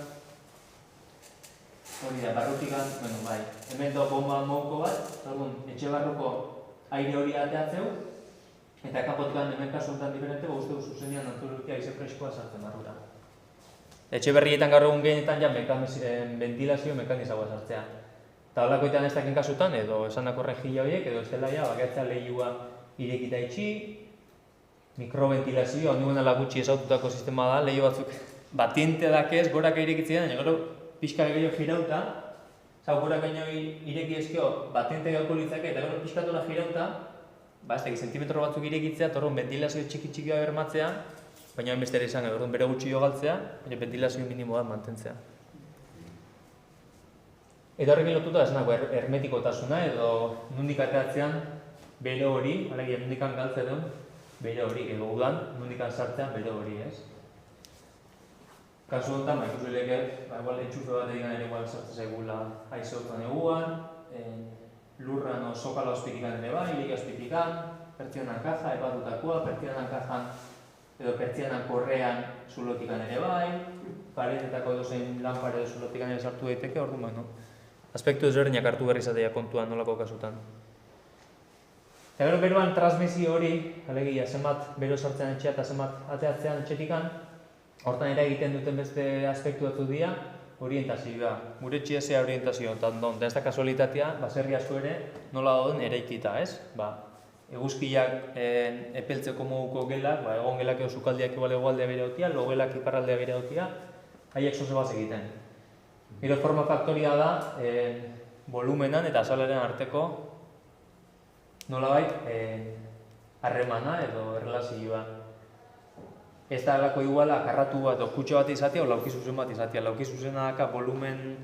hori da, barrutikan, hemen da bomba mouko bat, etxe barruko aire hori ateatzeu, eta kanpotikan hemen kasu enten diferente, uste zuzenean naturalkia ize freskoa sartzen barrura. Etxe berrietan gaur egun gehienetan ja ventilazio mekanizagoa sartzea. Eta holakoetan ez dakin kasutan, edo esandako regila horiek, edo ez dela ja, bakiatzea lehiua irekita itxi, mikroventilazioa, onduena lagutxi esaututako sistema da, lehio batzuk batiente dakez, goraka irekitzea, baina gero pixka gehiago jirauta, goraka ireki ezkio batiente gauko litzake, eta gero pixkatola jirauta, ez dakit, zentimetro batzuk irekitzea, torron ventilazio txiki-txikia bermatzea, baina hain bestera izan, bere gutxi galtzea, baina ventilazio minimoa mantentzea. Eta horrekin lotuta esanako hermetikotasuna edo nondik ateatzean bere hori, alegia nondikan galtze duen, bere hori, edo udan nondikan sartzean bere hori, ez? Kasu honetan, ikusi leke, etxufe bat egin ere igual sartzen zaigula haizeotan eguan, lurran o sokala ospitikan ere bai, ilika ospitikan, pertsianan kaja, epatutakoa, pertsianan kajan edo pertsianan korrean zulotikan ere bai, paretetako edo zein lanpare edo zulotikan ere sartu daiteke, orduan, aspektu ezberdinak hartu berri izatea kontuan nolako kasutan. Eta gero beroan transmisio hori, alegia, zenbat bero sartzen etxea eta zenbat ateatzean etxetikan, hortan ere egiten duten beste aspektu batzu dira, orientazioa. Gure etxea zea orientazioa, eta ez da kasualitatea, baserri asko ere nola dauden eraikita, ez? Eguzkiak epeltzeko moduko gelak, egon gelak edo sukaldiak igual egoaldea bere hautia, logelak iparraldea bere hautia, haiek zozebaz egiten. Gero forma faktoria da, volumenan eta azalaren arteko nolabait harremana edo erlazioa. Ez da alako iguala karratu bat edo kutxo bat izatea o lauki zuzen bat izatea. Lauki zuzena daka volumen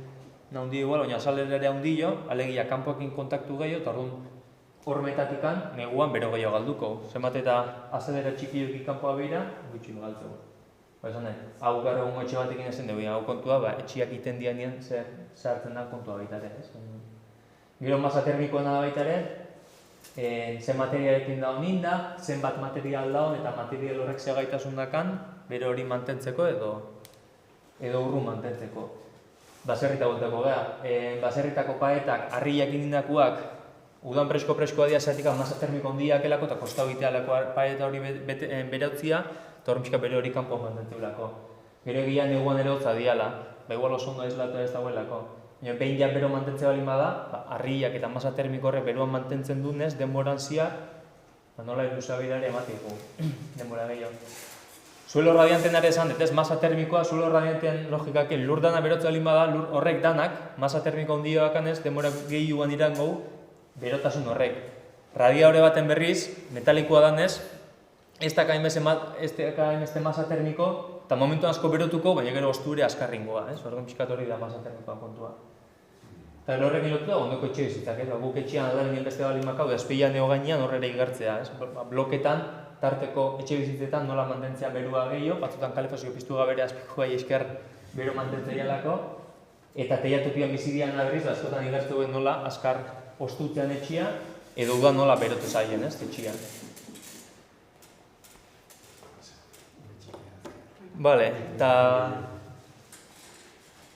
nahundi igual, baina azalera ere handio, alegia kanpoekin kontaktu gehiago, eta orduan hormetatikan neguan bero gehiago galduko. Zenbat eta azalera txikioki kanpoa behira, gutxi galtzeko. Hau gara egun etxe batekin ezen dugu, hau kontua, etxiak iten dianean zehartzen da kontua baitare. Gero masa termikoa da baitare, zen materialekin daun inda, zenbat material daun eta material horrek zegaitasun dakan, bere hori mantentzeko edo urru mantentzeko. Baserrita gulteko gara, baserritako paetak, harriak indindakoak, udan preskoa dira zeatik masa termiko ondiak elako eta kostau egitealako paeta hori berautzia, eta hori pixka bere hori kanpo mantenteulako. Gero egia neguan ere hotza diala, igual oso ondo aislatu ez dagoelako. behin ja bero mantentzea balin bada, harriak eta masa termiko horrek beruan mantentzen dunez, denboran zia, nola ilusabidari ematiko, denbora gehiago. Suelo radianten ere esan, ez masa termikoa, suelo radianten logikakin lur dana berotzea balin bada, lur horrek danak, masa termiko handia bakanez, denbora gehiagoan irango, berotasun horrek. Radiadore baten berriz, metalikoa danez, ez da hainbeste masa termiko, eta momentu asko berotuko, baina gero osture askarringoa, orduan pixkat hori da masa termikoa kontua. Eta horrekin lotu da, ondoko etxe bizitzak, guk etxean aldaren beste balin makau, azpeian ego gainean horrela igartzea, bloketan, tarteko etxe bizitzetan nola mantentzea berua gehiago, batzutan kalefazio piztu gabere azpikoa esker bero mantentzea lako, eta teiatopian bizidian berriz, askotan igartze duen nola azkar ostutzean etxea, edo da nola berotu zaien, etxean. Bale, eta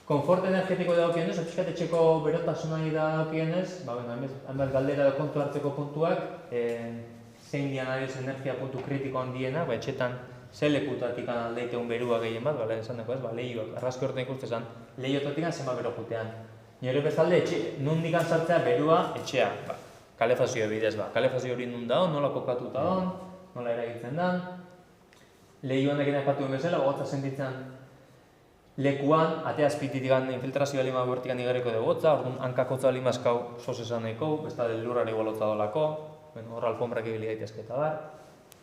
konfort energetiko dagokionez, pixkat etxeko berotasunari dagokionez, hainbat galdera da kontu hartzeko puntuak, zein dian adioz energia puntu kritiko handiena, etxetan ze lekutatik aldeiteun berua gehien bat, esan dako ez, lehioak, argazki horretan ikustezan, lehiotatik zenbat bero jutean. Nire bezalde, nundik sartzea berua etxea, kalefazio bidez, kalefazio hori nun daun, nola kokatuta daun, nola eragitzen dan, lehioan egin aipatu bezala, gotza sentitzen lekuan, ate azpititik infiltrazioa lima bertikan igarriko dugu gotza, orduan hankakotza lima eskau sos esan nahiko, besta lurrari igualotza dolako, hor alfombrak ibili daitezke eta bar.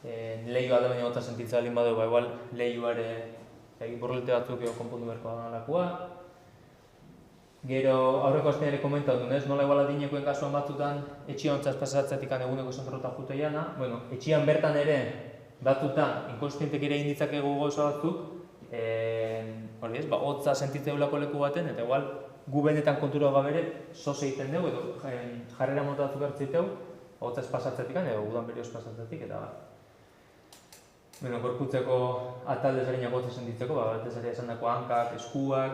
Lehioa da baina gotza sentitzen lima dugu, igual lehioare borrelete batzuk konpondu berko da nalakoa. Gero, aurreko azten ere komentatu dunez, nola igual adinekoen kasuan batzutan etxian ontzaz pasatzetik eguneko zentrota jute jana, etxian bertan ere batzutan inkonstientek ere inditzakegu gauza batzuk, hotza sentitzen eulako leku baten, eta igual gu benetan kontura gabere sos egiten dugu, edo jarrera mota batzuk hartziteu, hotza ez pasatzetik, edo udan berioz pasatzetik, eta gorputzeko atal desberdinak hotza sentitzeko, batez ere esan dako hankak, eskuak,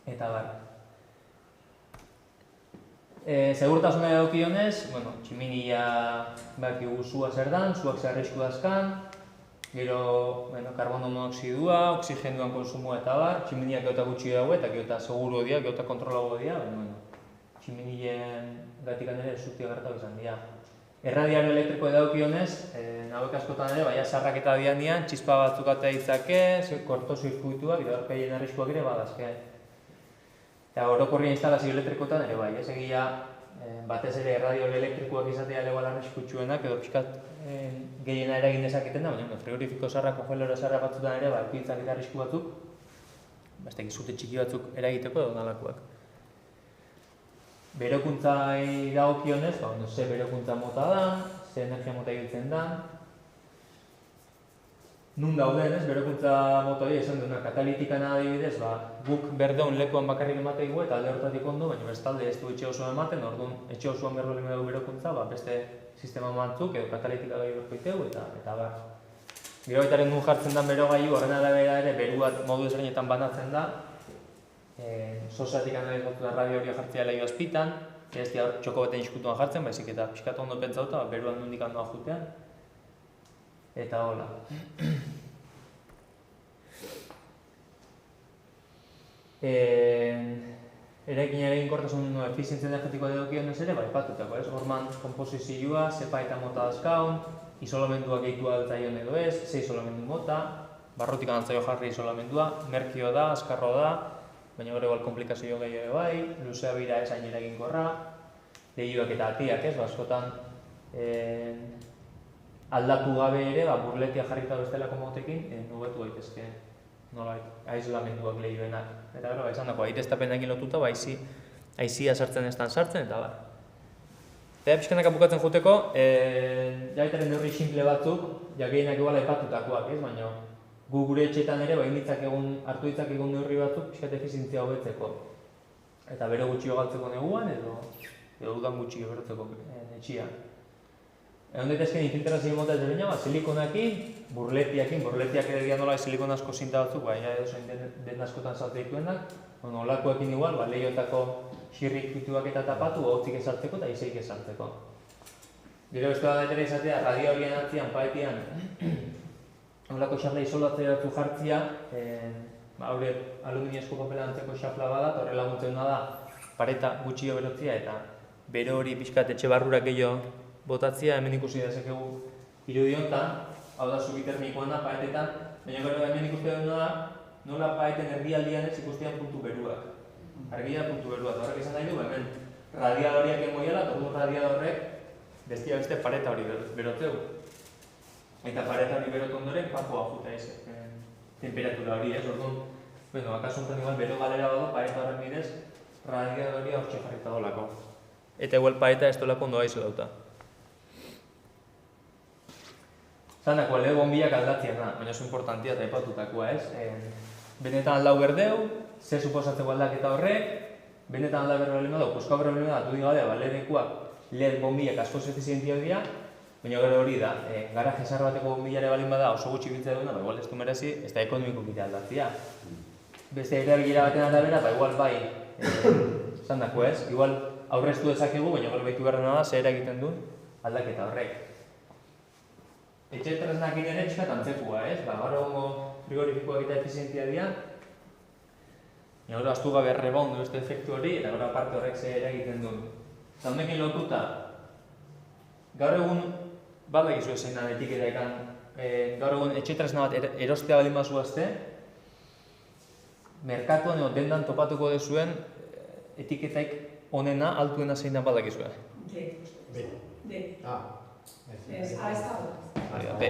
eta bar. Segurtasuna edokionez, tximinia bakigu zua zer dan, zuak zer arrisku dazkan, gero karbono monoksidua, oxigenduan konsumoa eta bar, tximiniak geota gutxi dago eta geota seguru dira, geota kontrolago dira, tximinien gatikan ere zuztia gertatu izan dira. Erradiario elektriko edokionez, nagoek askotan ere, baina sarraketa dian dian, txispa batzuk atea ditzake, kortozirkuituak, eta horkeien arriskuak ere badazke. Eta orokorrien instalazio elektrikotan ere bai, egia batez ere erradio elektrikoak izatea legal arriskutsuenak edo pixkat gehiena eragin dezaketen da, baina frigorifiko zarra, kongelero zarra batzutan ere epiltzak eta arrisku batzuk, beste gizute txiki batzuk eragiteko edo nalakoak. Berokuntzai dagokionez, ze berokuntza mota da, ze energia mota egiten da, nun dauden ez, berokuntza mota hori esan duena katalitikana adibidez, guk berdeun lekuan bakarrik emateigu eta alde hortatik ondo, baina bestalde ez du etxe osoan ematen, orduan etxe osoan berro lehen dugu berokuntza, beste sistema batzuk edo katalitika gai berko itegu eta bar. Gero baitaren nun jartzen den bero gaiu, horren arabera ere beruat modu ezberdinetan banatzen da, sosatik analiz batu da radio hori jartzea lehio azpitan, ez dira txoko baten iskutuan jartzen, baizik eta pixkat ondo pentsauta, beruan nondik handoa jutean, eta hola. Eraikin eraginkortasun efizientzia energetikoa edokionez ere, aipatutako, horman konposizioa, zepa eta mota dazkaun, isolamenduak gehitu altzaion edo ez, ze isolamendu mota, barrotik antzaio jarri isolamendua, merkio da, azkarro da, baina gero igual komplikazio gehiago bai, luzea bira esain eraginkorra, lehioak eta atiak ez, askotan aldatu gabe ere, burletia jarrita bestelako motekin, nubetu gaitezke aislamenduak lehioenak. Eta gero, izan dako, aireztapenekin lotuta, aizia sartzen ez sartzen, eta bar. Eta pixkanak apukatzen juteko, jaitaren neurri simple batzuk, gehienak igual aipatutakoak, baina gu gure etxetan ere, hartu ditzak egun neurri batzuk, pixkat efizientzia hobetzeko. Eta bero gutxio galtzeko neguan, edo dudan gutxio berotzeko etxia. Egon daitezken infiltrazio mota ez dena, silikonakin, burletiak ere dian nola silikon asko zinta batzuk, den askotan saltze dituenak, olakoekin igual, lehioetako xirrik fituak eta tapatu, hotzik esartzeko eta izeik esartzeko. Gero beste bat daitera izatea, radio horien atzian, paetian, olako xarla isolatzea batzu jartzia, haure aluminiozko papela antzeko xafla bada, eta horre laguntzen da pareta gutxio berotzia, eta bero hori pixkat etxe barrurak gehiago botatzia, hemen ikusi dezakegu irudi honetan, hau da zubi termikoan da paetetan, baina gero hemen ikuste duna da, nola paeten erdialdian ez ikustean puntu beruak. Argia puntu beruak, eta horrek izan nahi du, hemen radiadoriak emoiala, eta orduan radiadorrek bestia beste pareta hori berotzeu. Eta pareta hori berotu ondoren, kanpoa juta ez, temperatura hori ez, orduan, bueno, akaso enten igual bero galera bado, pareta horren bidez, radiadoria hortxe jarrita dolako. Eta igual pareta ez dolako ondo haizu dauta. Zanako, lehen bombiak aldatzea da, baina oso importantia eta aipatutakoa ez. Benetan aldau berdeu, ze suposatzeko aldaketa horrek, benetan aldau berdeu da, puska berdeu da, du digadea, lehenekuak lehen bombiak askoz efizientia dira, baina gero hori da, garaje zahar bateko bombilare balin bada oso gutxi biltzea duena, igual ez du merezi, ez da ekonomiko bide aldatzea. Beste erabilera baten arabera, igual bai, zandako ez, igual aurreztu dezakegu, baina gero behitu behar da, zer egiten duen aldaketa horrek. Etxe tresnak ere pixkat antzekua, ez? Gaur egongo frigorifikoak eta efizientia dira. Gero astu gabe reboundu beste efektu hori, eta gero aparte horrek zer egiten duen. Eta hondekin lotuta, gaur egun, badakizu ezein da etiketaekan, gaur egun etxe tresna bat erostea baldin bazuazte, merkatuan edo dendan topatuko dezuen etiketaik onena, altuena zein da badakizue. D. Ez, A ez dago. B.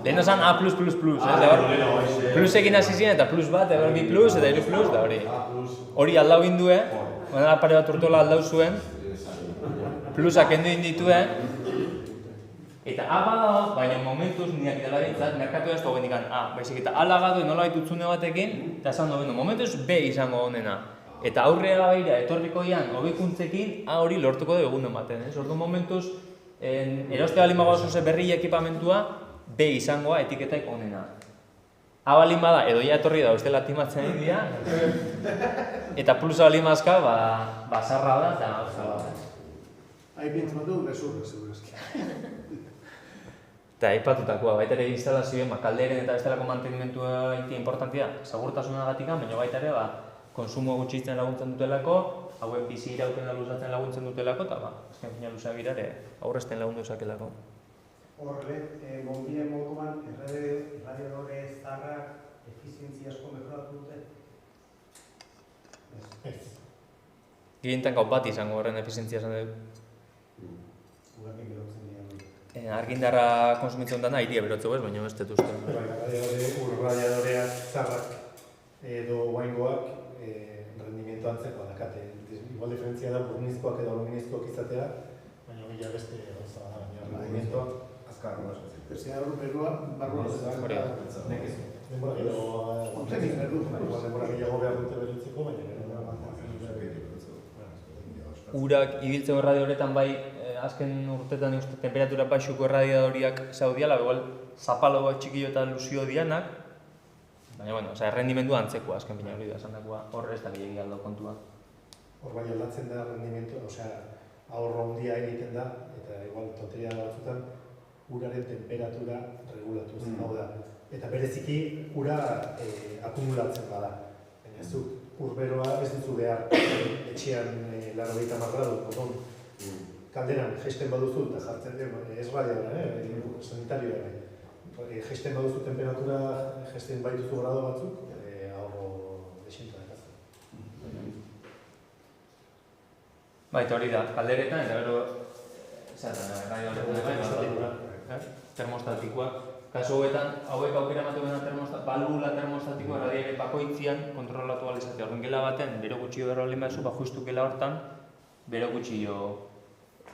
Lehen osan A+++, plusekin hasi ziren eta plus bat, eber bi plus, eta iru plus, da hori. Hori aldau indue, honela pare bat urtola aldau zuen, plusak endu inditue, eta A bada, baina momentuz niak dela bintzat, merkatu ez dagoen ikan A, baizik eta A lagadu nola bitutzune batekin, eta esan dugu, momentuz B izango honena. Eta aurrera baira etorriko ian hobekuntzekin A hori lortuko dugu egun ematen, ez? Ordu momentuz, eroste balin bagoaz berri ekipamentua, B izangoa etiketaik onena. A balin bada, edo ia etorri da, uste latimatzen dira, eta plusa balin bazka, sarra da, eta gauza da. Hai bintzmatu, lesurra, segurazki. Eta aipatutakoa, baita ere instalazioen, kalderen eta bestelako mantenimentua importantia, segurtasunagatik, baina baita ere, konsumo gutxitzen laguntzen dutelako, hauen bizi irauten luzatzen laguntzen dutelako, eta azken fina luzagirare aurrezten lagundu zakelako. Horre, bombien moduan, erradiadore zaharrak efizientzia asko mejoratu dute? Ez. Girintan gau bat izango horren efizientzia esan dugu. Ugarnik berotzen dira. Argindarra konsumitzen dana, airia berotzeko ez, baina ez dut uste. Urradiadoreak zaharrak edo guaingoak rendimiento antzeko dakate. Igual diferentzia da burnizkoak edo aluminizkoak izatea, baina bila beste gauza da, baina rendimiento azkar hori esatzen. Ezea berrua, barrua Hori da. denbora gehiago behar dute berutzeko, baina Urak ibiltzeko erradioretan bai, azken urtetan temperatura baixuko erradiadoriak zaudiala, igual zapalo bat txikio eta luzio dianak, baina, bueno, errendimendu antzekoa azken bina hori da, esan dagoa, horre ez da gehiagia aldo kontua. hor bai aldatzen da rendimendu, ahorro handia egiten da, eta igual tonteria batzutan, uraren temperatura regulatu zen hau da. Eta bereziki ura akumulatzen bada. Baina ez du, urberoa ez duzu behar etxean 90 gradu, kalderan jesten baduzu eta jartzen ez radiadora, sanitarioa ere. Jesten baduzu temperatura, jesten baituzu grado batzuk, ahorro desinta dakatzen. Baita hori da, kalderetan, eta gero, termostatikoa. Kasu hauetan, hauek aukera ematen balbula termostatikoa radiare bakoitzian kontrolatu alizatea. Horren gela baten, bero gutxio berro alin behar justu gela hortan, bero gutxio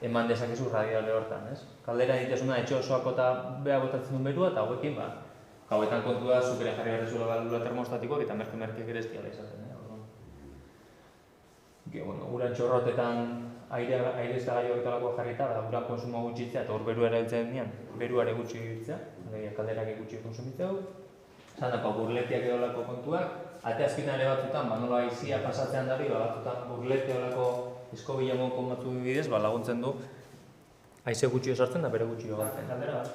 eman dezakezu radiale hortan, ez? Kaldera dituzuna etxe osoako eta beha botatzen duen berua, eta hauekin, hauetan kontua zukere jarri behar balbula termostatikoak eta merke-merkeak ere ez diala izaten, uran txorrotetan aire ez da gai horretalako jarrita, uran konsumo gutxitzea eta hor berua erabiltzen denean, beruare gutxi egiltzea, kalderak gutxi konsumitzeu. Zandako burletiak edo lako kontuak, ate azpinare batzutan, nola aizia pasatzean dari, batzutan burlete olako eskobila moduko batzu bidez, laguntzen du aize gutxi osartzen da bere gutxi galtzen. Kaldera bat,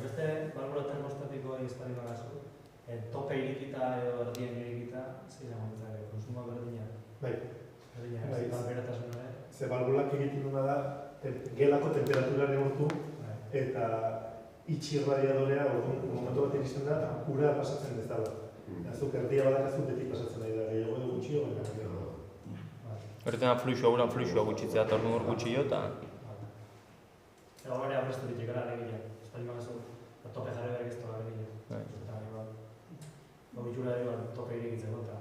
beste balbula termostatikoa izpari bagazu, tope irekita edo erdien irekita, zein zango ditzake, konsumoa berdina. Bai. Berdina, ez da beratasun ere. Ze balbulak egiten duna da, gelako temperatura neurtu eta itxi radiadorea momentu bat iristen da, ura pasatzen bezala. Azuk erdia badakazu beti pasatzen nahi da, gehiago edo gutxio, baina gehiago. Horretan fluxua gutxitzea, eta ordu hor gutxio eta... Ego bere aprestu ditek gara legile, espaldi magazu, tope jarri behar ez toga legile. Eta bitxura dugu tope irekitzeko eta...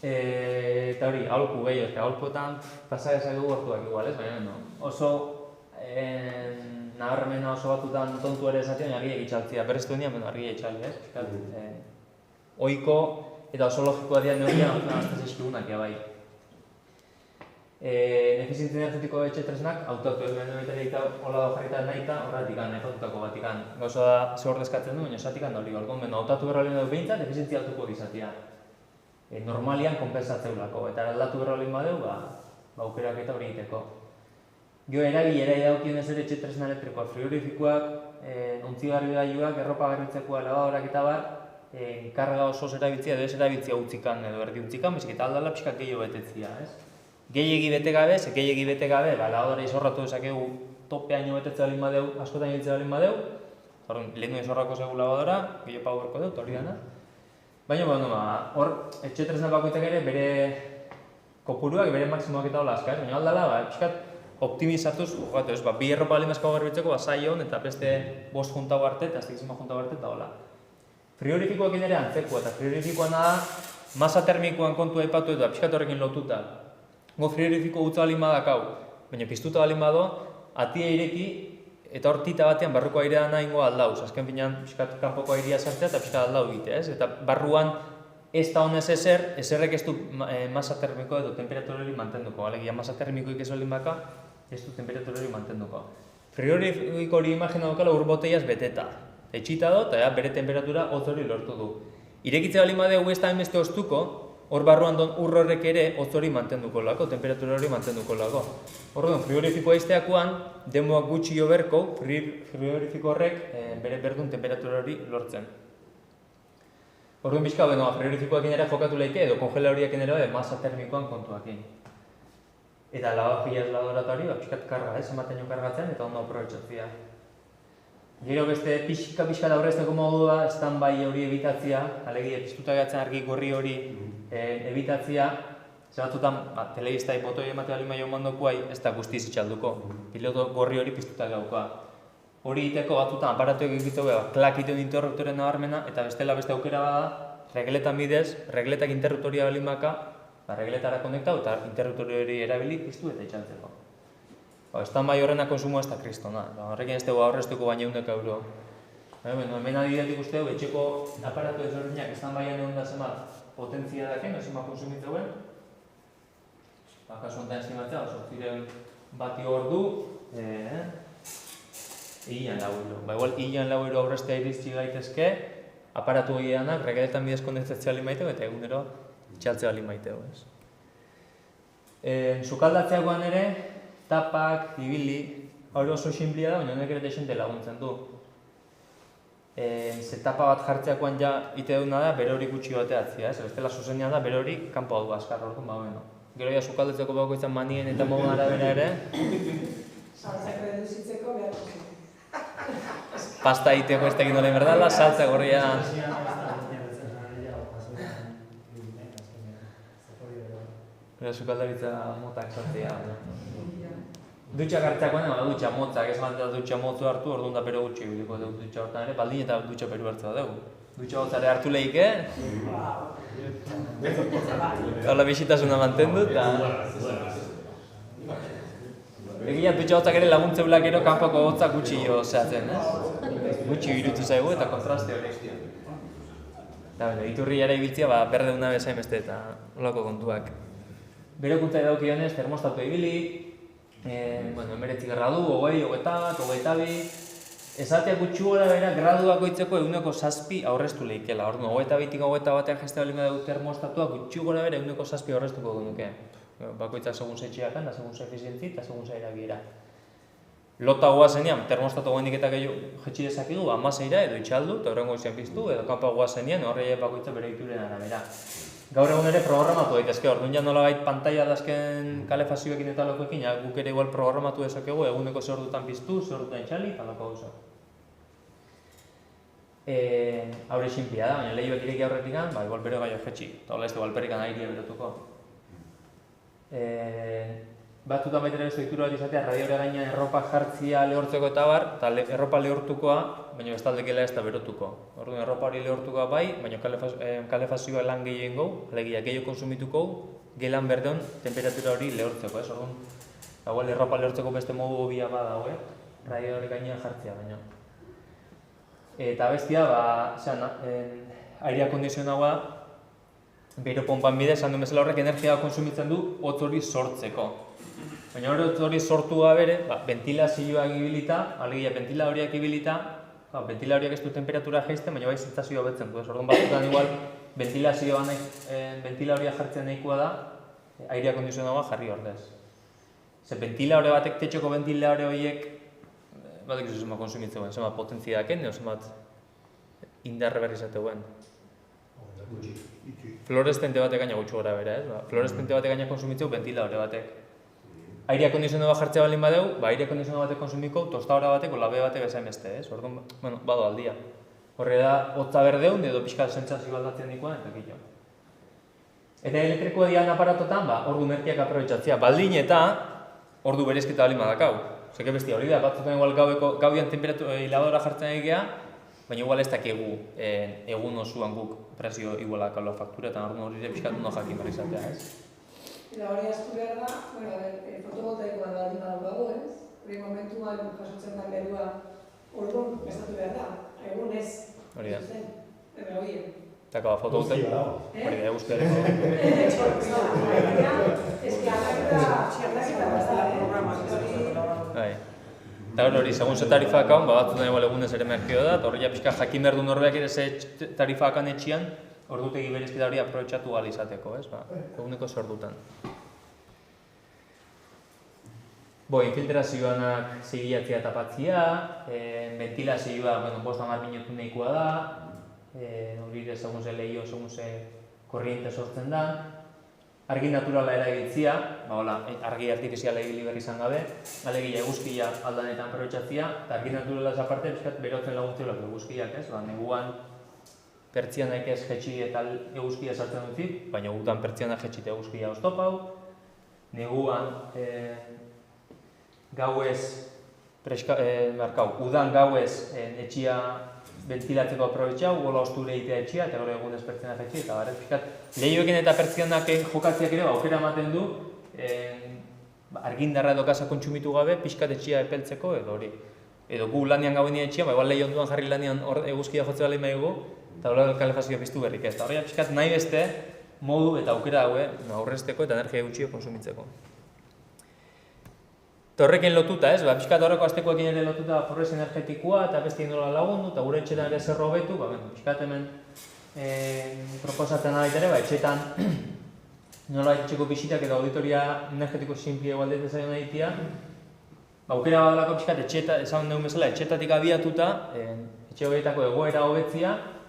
Eta hori, aholku gehiago, aholkuetan pasa dezakegu hortuak igual, ez? Baina oso nabarmena oso batutan tontu ere esatzen, argiek itxaltzia, berreztu dien, argiek itxaldi, ez? Oiko eta oso logikoa dira neurrian, aztez eskigunak, ja bai. Efizientzia energetiko etxe tresnak, autotu ez behar egiten hola jarrita nahita, horretik aipatutako batik. Gauza da, ze ordezkatzen du, baina esatik hori, balkon beno, autatu berrolin dugu behintzat, efizientzia altuko izatea. Normalian konpensatzeulako, eta aldatu berrolin badeu, aukerak eta hori egiteko. Gio eragilera idaukion ez ere etxe tresna elektrikoak, frigorifikoak, ontzigarri gailuak, erropa garritzekoa, lavadorak eta bar, karga oso erabiltzia edo ez erabiltzia utzikan edo erdi utzikan, bezik eta aldala pixka gehiago betetzia, ez? Gehiegi bete gabe, lavadora izorratu dezakegu topeaino betetze balin badeu, askotan ibiltze balin badeu, lehendu izorrako zegu lavadora, gehiago paguerko dut, hori dana. Baina, hor, etxe tresna bakoitzak ere bere kopuruak, bere maksimoak eta hola azkar, baina aldala, pixkat optimizatuz, bi erropa balin bezko garbitzeko, saion eta beste 5 juntago arte, eta aztekizima juntago arte, eta hola. Frigorifikoak ere antzeko, eta frigorifikoan da, masa termikoan kontua aipatu eta pixkat horrekin lotuta. Go frigorifiko utza balin badakau, baina piztuta balin bado, atia ireki, eta hor tita batean barruko airea dana ingo aldauz. Azken finean, pixkat kanpoko airea sartzea eta pixkat aldau egitea, ez? Eta barruan ez da honez ezerrek ez du masa termiko edo temperatura hori mantenduko. Alegia, masa termikoik ez olin baka, ez du temperatura hori mantenduko. Frigorifiko hori imagina dukala urboteiaz beteta. Etxita do, eta bere temperatura hotz hori lortu du. Irekitze balin badeu ez da hainbeste oztuko, hor barruan ur horrek ere hotz hori mantenduko lako, temperatura hori mantenduko lako. Orduan, frigorifikoa izteakoan, demoak gutxi jo berko, frigorifiko horrek bere berdun temperatura hori lortzen. Orduan bizka, frigorifikoak ere jokatu leike edo kongelariak ere masa termikoan kontuakin. Eta lavavajillas laboratori, pixkat karga, ematen kargatzen eta ondo aprobetxatzea. Gero beste pixka da horrezteko modua, stand-by hori ebitatzia, alegia piztuta gatzen argi gorri hori ebitatzia, zebatzutan, telebistai botoi emate bali maio mandokuai, ez da guztiz itxalduko, piloto gorri hori piztuta gaukoa. Hori egiteko batzutan aparatuek egitzeu klak iten interruptoren nabarmena, eta bestela beste aukera bada, regletan bidez, regletak interruptoria balin baka, regletara konektau eta interruptori hori erabili piztu eta itxaltzeko. Stand-by horrena konsumoa ez da kristona, horrekin ez dugu aurreztuko baina €100. Hemen adidetik uste dugu, etxeko aparatu ezberdinak stand-byan egon da zenbat potentzia daken, zenbat konsumitzeuen. Kasu honetan estimatzea, 800 bati ordu, hilean €4. Igual hilean €4 aurreztea irizti gaitezke, aparatu egianak, regeletan bidez kondentzatzea balin maiteu eta egunero txaltzea balin maiteu. Sukaldatzeakoan ere, tapak, ibili, hori oso sinplia da, baina honek ere desente laguntzen du. Ze tapa bat jartzeakoan ja ite duna da, bere hori gutxi bateatzia, ez? Bestela zuzenean da, bere hori kanpo hau azkar orduan, Gero ja sukaldatzeko bakoitzan manien eta mogun arabera ere. Saltzak reduzitzeko beharko zen. Pasta egiteko ez tekin dolen berdala, saltza gorrian. Sukaldaritza motak sartzea. Dutxak hartzakoan, dutxa motzak, ez bat dutxa motzu hartu, orduan da bero gutxi biliko dugu dutxa hortan ere, baldin eta dutxa beru hartza dugu. Dutxa motzare hartu lehike. Hola bisitasuna mantendu eta... Egia dutxa motzak ere laguntzeulak gero kanpoko hotzak gutxi jo zehatzen, gutxi irutu zaigu eta kontraste hori. Eta iturri ere ibiltzia, berduna bezain beste eta olako kontuak. Bero kuntza edaukionez, termostatu ibili, 19 gradu, 20, 21, 22, esatea gutxi gora bera graduak goitzeko 107 aurreztu lehikela. Orduan, 22-tik 21 jeste balima dugu termostatua, gutxi gora bera 107 aurreztuko nuke. bakoitzak segun ze etxeakan, da segun ze efizientzi eta segun ze erabilera. Lota guazenean, termostato goendik eta gehiago jetxi dezakigu, 16 edo itxaldu, eta horrengo izan piztu, edo kanpa guazenean, horre bakoitza bere ituren arabera. Gaur egun ere programatu daitezke, orduan ja nolabait pantalla dazken kalefazioekin eta lokoekin, guk ere igual programatu dezakegu, eguneko zer ordutan piztu, zer ordutan itxali, eta loko gauza. Haure xinpia da, baina lehioek ireki aurretik igual bere gaio jetxi, eta hola ez du alperrikan airea berotuko. Batzutan baitera beste ohitura bat izatea, radiore gainean erropa jartzia lehortzeko eta bar, eta erropa lehortukoa, baina bestaldekela ez da berotuko. Orduan erropa hori lehortukoa bai, baina kalefazioa lan gehien gau, alegia gehiago konsumituko, gelan berdeon temperatura hori lehortzeko, ez? Orduan, erropa lehortzeko beste modu hobia badago, radiore gainean jartzea, baina. Eta bestia, airea kondizionagoa, beiro pompan bidez, handu bezala horrek energia konsumitzen du hotz hori sortzeko. Baina hotz hori sortua bere, ventilazioak ibilita, alegia ventilazioak ibilita, ventilazioak ez du temperatura jaisten, baina bai sentsazioa betzen du. Orduan batzutan igual ventilazioa jartzen nahikoa da, airea kondizionagoa jarri ordez. Ze ventilazio batek, tetxoko ventilazio horiek, batek izo zenbat konsumitzen, zenbat potentzia daken, edo zenbat indarre berri izateuen. Fluoreszente batek gaina gutxu gora bera, ez? Fluoreszente batek gaina konsumitzeu ventilazio batek. Airea kondizionatu bat jartzea balin badeu, airea kondizionatu batek konsumiko, tostadora batek, olabe batek bezain beste, ez? Orduan, bado aldia. Horre da, hotza berdeun, edo pixka sentsazio aldatzen dikoan, eta kilo. Eta elektrikoa dian aparatotan, ordu merkiak aprobetxatzea. Baldin eta, ordu berezketa balin badakau. Zeke bestia hori da, batzutan igual gauian temperatura hiladora jartzen egea, baina igual ez dakigu egun osuan guk presio igualak kaula faktura, eta ordu hori pixkatu no jakin berri izatea, ez? Eta hori astu behar da, fotovoltaikoa da baldin badaukagu, ez? Hori momentuan jasotzen da berua orduan prestatu behar da, egun ez. Hori da. Eta hori. Eta fotovoltaikoa dago. Hori da, eguzkiareko. Ez que aldaketa bazala programak. Eta hori, segun ze tarifak hau, batzutan igual egunez ere merkeo da, eta horri pixka jakin behar du norbeak ere ze tarifak etxian, ordutegi berezketa hori aprobetxatu gal izateko, ez? Eguneko zordutan. Infiltrazioanak zigiatzea eta patzia, ventilazioa, 5-10 minutu nahikoa da, hori ere segun ze lehio, segun ze korriente sortzen da, argi naturala erabiltzia, argi artifiziala egili berri izan gabe, alegia eguzkia aldanetan aprobetxatzia, eta argi naturala aparte, berotzen laguntzea eguzkiak, ez? Neguan pertsianak ez jetxi eta eguzkia sartzen dutzik, baina gutan pertsianak jetxi eta eguzkia oztopau. Neguan gauez, udan gauez etxia ventilatzeko aprobetxau, gola osture egitea etxia, eta gero egunez pertsianak jetxi, eta barret pixkat, lehioekin eta pertsianak jokatziak ere aukera ematen du, argindarra edo gaza kontsumitu gabe, pixkat etxia epeltzeko edo hori. Edo gu lanian gauen etxia, igual lehi onduan jarri lanian eguzkia jotzea bali maigu, eta hola kalefazioa piztu berrik ez. Eta horreak pixkat nahi beste modu eta aukera daue aurrezteko eta energia gutxio konsumitzeko. Eta horrekin lotuta ez, pixkat horreko aztekoekin ere lotuta porrez energetikoa eta beste nola lagundu, eta gure etxetan ere zer hobetu, pixkat hemen proposatzen ere, etxetan nola etxeko bisitak eta auditoria energetiko sinplia egualdetzen zaion egitea, aukera badalako pixkat esan dugun bezala, etxetatik abiatuta, etxe horietako egoera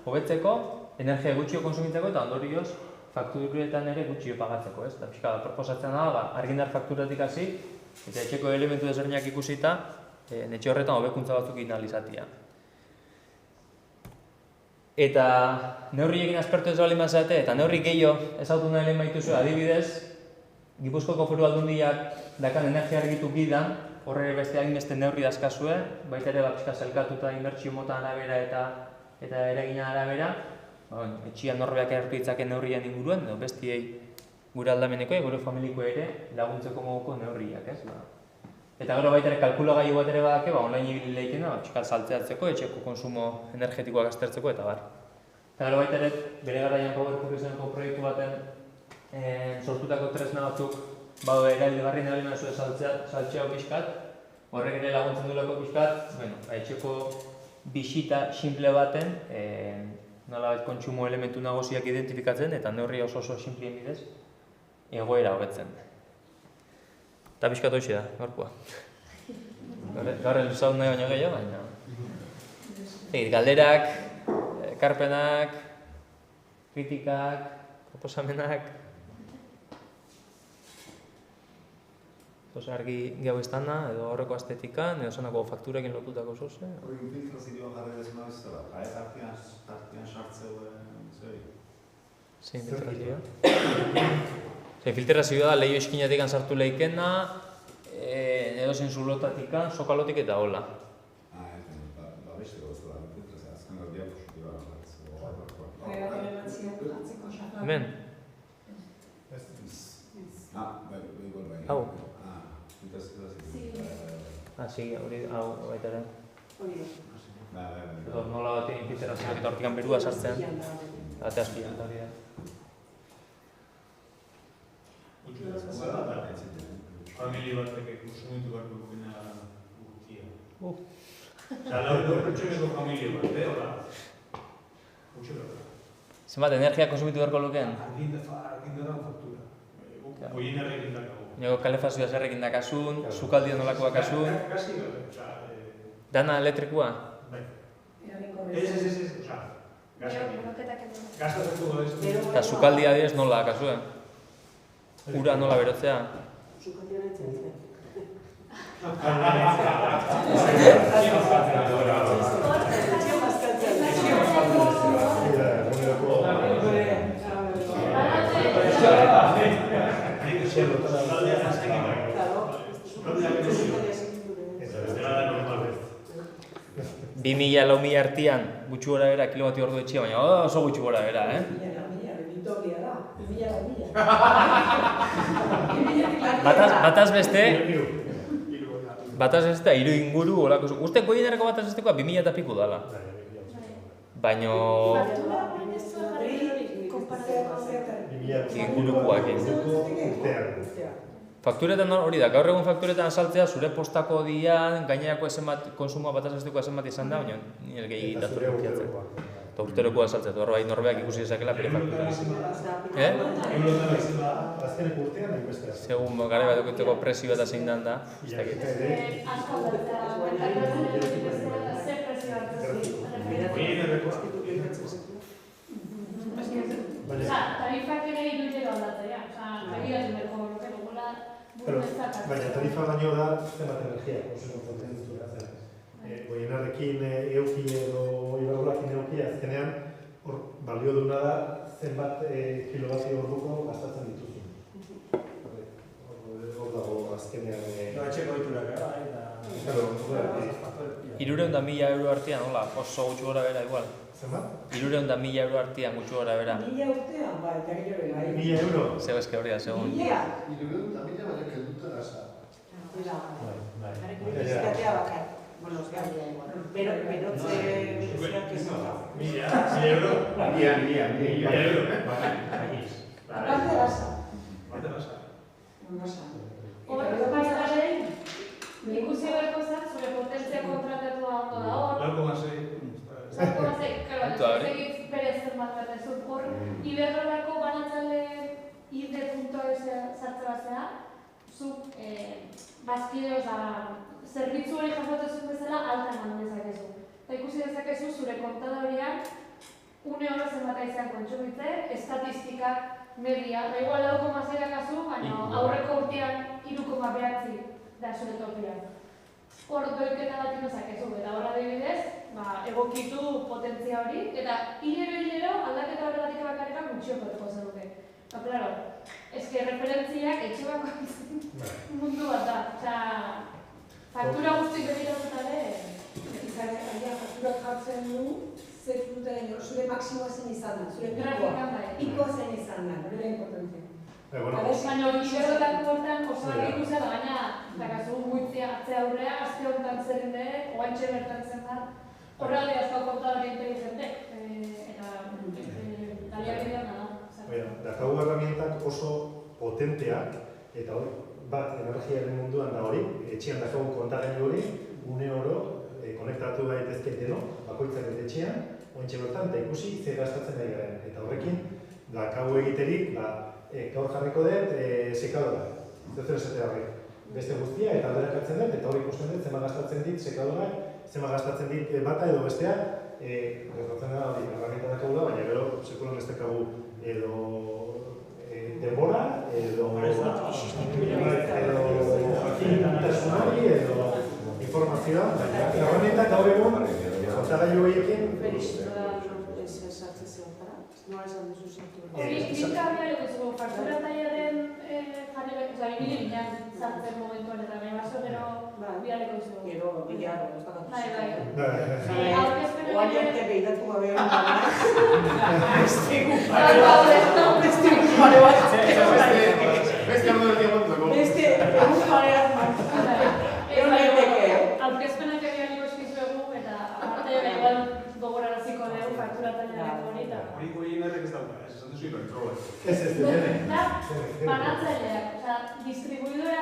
hobetzeko, energia gutxio konsumitzeko eta ondorioz fakturetan ere gutxio pagatzeko, ez? Eta pixka proposatzen da, argindar fakturatik hasi, eta etxeko elementu desberdinak ikusita, etxe horretan hobekuntza batzuk inalizatia. Eta neurriekin aspertu ez bali mazate, eta neurri gehiago ezautu nahi lehen baituzu, adibidez, Gipuzkoako Foru Aldundiak dakan energia argitu bidan, horre beste hainbeste neurri dazkazue, baita ere pixka zelkatuta inbertsio motan arabera eta eragina arabera, etxian norbeak erartu ditzaken neurrian inguruan, edo bestiei gure aldameneko, gure familiko ere laguntzeko moduko neurriak, ez? Eta gero baita ere kalkulagailu bat ere badake, online ibili lehikena, pixka saltzeatzeko, etxeko konsumo energetikoak aztertzeko eta bar. Eta gero baita ere, bere garaian PowerPoint proiektu baten sortutako tresna batzuk erabilgarri nahi mazue saltzea pixkat, horrek ere laguntzen duelako pixkat, etxeko bisita simple baten nolabait kontsumo elementu nagusiak identifikatzen eta neurri oso simplien bidez egoera hobetzen. Eta pixkat hoxe da, gaurkoa. Gaur elzaun nahi baino gehiago, baina... Galderak, ekarpenak, kritikak, proposamenak... Argi gau estana, edo horreko estetikan, edo zanako fakturekin lotutako zoze. Hori infiltrazioa jarri dezu nahi zela, jaez artian sartzeuen zeri? Zein filtrazioa? Filtrazioa da lehio eskinatik sartu lehikena, edo zein zulotatik, sokalotik eta hola. Besteko ez da, filtrazioa, azken da diapositiba jartzeko. Hemen? Hau. Hau, baita ere. Nola bat infiltrazioak eta hortikan berua sartzen. Ate azpian, eta hori da. Familia batek konsumitu beharko dukena guztia. Lau pertsoneko familia bat, hola? Zenbat, energia konsumitu beharko lukeen? Argindarra faktura. Oien errekin dakago. Nego kalefazioa zerrekin dakasun, sukaldia nolakoa kasun. Dana elektrikua? Ez, oza, gasakin. Gasatzen ez. Eta sukaldia direz nola kasuen? Ura nola berotzea? Sukaldia nahitzen. Bi mila lau mila artian gutxu gora bera kilowati ordu etxia, baina oso gutxu gora bera, Bataz beste, hiru inguru, uste goienerako bataz bestekoa 2000 eta piku dala. Baina... ingurukoakin. Fakturetan hori da, gaur egun fakturetan saltzea zure postako dian, gainerako konsumoa bataz bestekoa esenbat izan da, baina nire gehi datura urtiatzen. Eta urterokoa saltzea, eta norbeak ikusi dezakela bere faktura. Azkeneko urtean nahi bestea. Segun gara bat okuteko presio eta zein dan da. Tarifak ere irudero aldatzea, begiratu berko luke dugula buruzak. Baina tarifa baino da zenbat energia kontsumitzen duzuela zen. Goienarrekin euki edo iberdrolakin euki azkenean hor balio duna da zenbat kilowatio orduko gastatzen dituzu. Hor dago azkenean... Etxeko diturak, eta... 300.000 euro artean, hola, oso gutxu gora bera igual. Zenbat? 300.000 euro artean gutxu gora bera. 1000 urtean, bai, eta gero bera. 1000 euro? Zego eske hori da, segun. 1000? 300.000 baina kelduta gasa. Publizitatea bakar. Bueno, berotze bereziak ez da. 1000 euro? 1000 euro. Aparte gasa. Aparte gasa. Hor, baizaren, ikusi beharko zen, zure potentzia kontratatua ondo da hor. 0,6. Berez zenbat berrezut hor, Iberdrolako banatzale id.es sartze bazea, zuk bazkide, zerbitzu hori jasotezun bezala alta eman dezakezu. Eta ikusi dezakezu zure kontadorian une hori zenbat izan kontsumitze, estatistikak, media, igual 2,0 kasu, baina aurreko urtean 3,9 da zure tokian. Hor doiketa bat inozakezu, eta horra adibidez, egokitu potentzia hori, eta hilero aldaketa horregatik bakarrik gutxiokoteko zenuke. Claro, eske referentziak etxe bako mundu bat da. Faktura guztik begiratuta ere... Fakturak jartzen du, zure maksimoa zen izan da, zure grafikan bai. pikoa zen izan da, nire importantzia. Baina Iberdrolako hortan oso argi ikusi da, baina dakazu guitzia atzea aurrea, aste honetan zerin dere, oantxe bertan zen da, horrealde asko kontadori inteligentek, eta taliabidean da. Dakagu herramientak oso potenteak, eta hori, bat energiaren munduan da hori, etxean dakagu kontagailu hori, une oro, konektatu daitezke deno, bakoitzak etxean, oantxe bertan, eta ikusi ze gastatzen nahi garen. Eta horrekin, dakagu egiterik, gaur jarriko dut, sekadora, zer esate horrek. beste guztia, eta alderakatzen dut, eta hori ikusten dut, zema gastatzen dit sekadorak, zema gastatzen dit bata edo bestea, gertatzen da hori, erramienta dakagula, baina gero sekulan ez dakagu edo denbora, edo jakintasunari, edo informazioa, baina erramientak gaur egun, kontagailu horiekin... Nola esan duzu zentu? Hori, binkarria dugu, faktura tailaren jarri behar, oza, 2000 binean zartzen momentuan eta nahi baso gero bialeko duzu. Gero, bilago, ez bakatu. Bai. Oain arte behidatu gabe hori beste aurkezpenak egian ikuskizuegu eta aparte igual gogoraraziko dugu faktura tailaren hori eta... Hori goienerrek ez dauka, esan duzu ibertroa. Ez, banatzaileak, oza, distribuidora,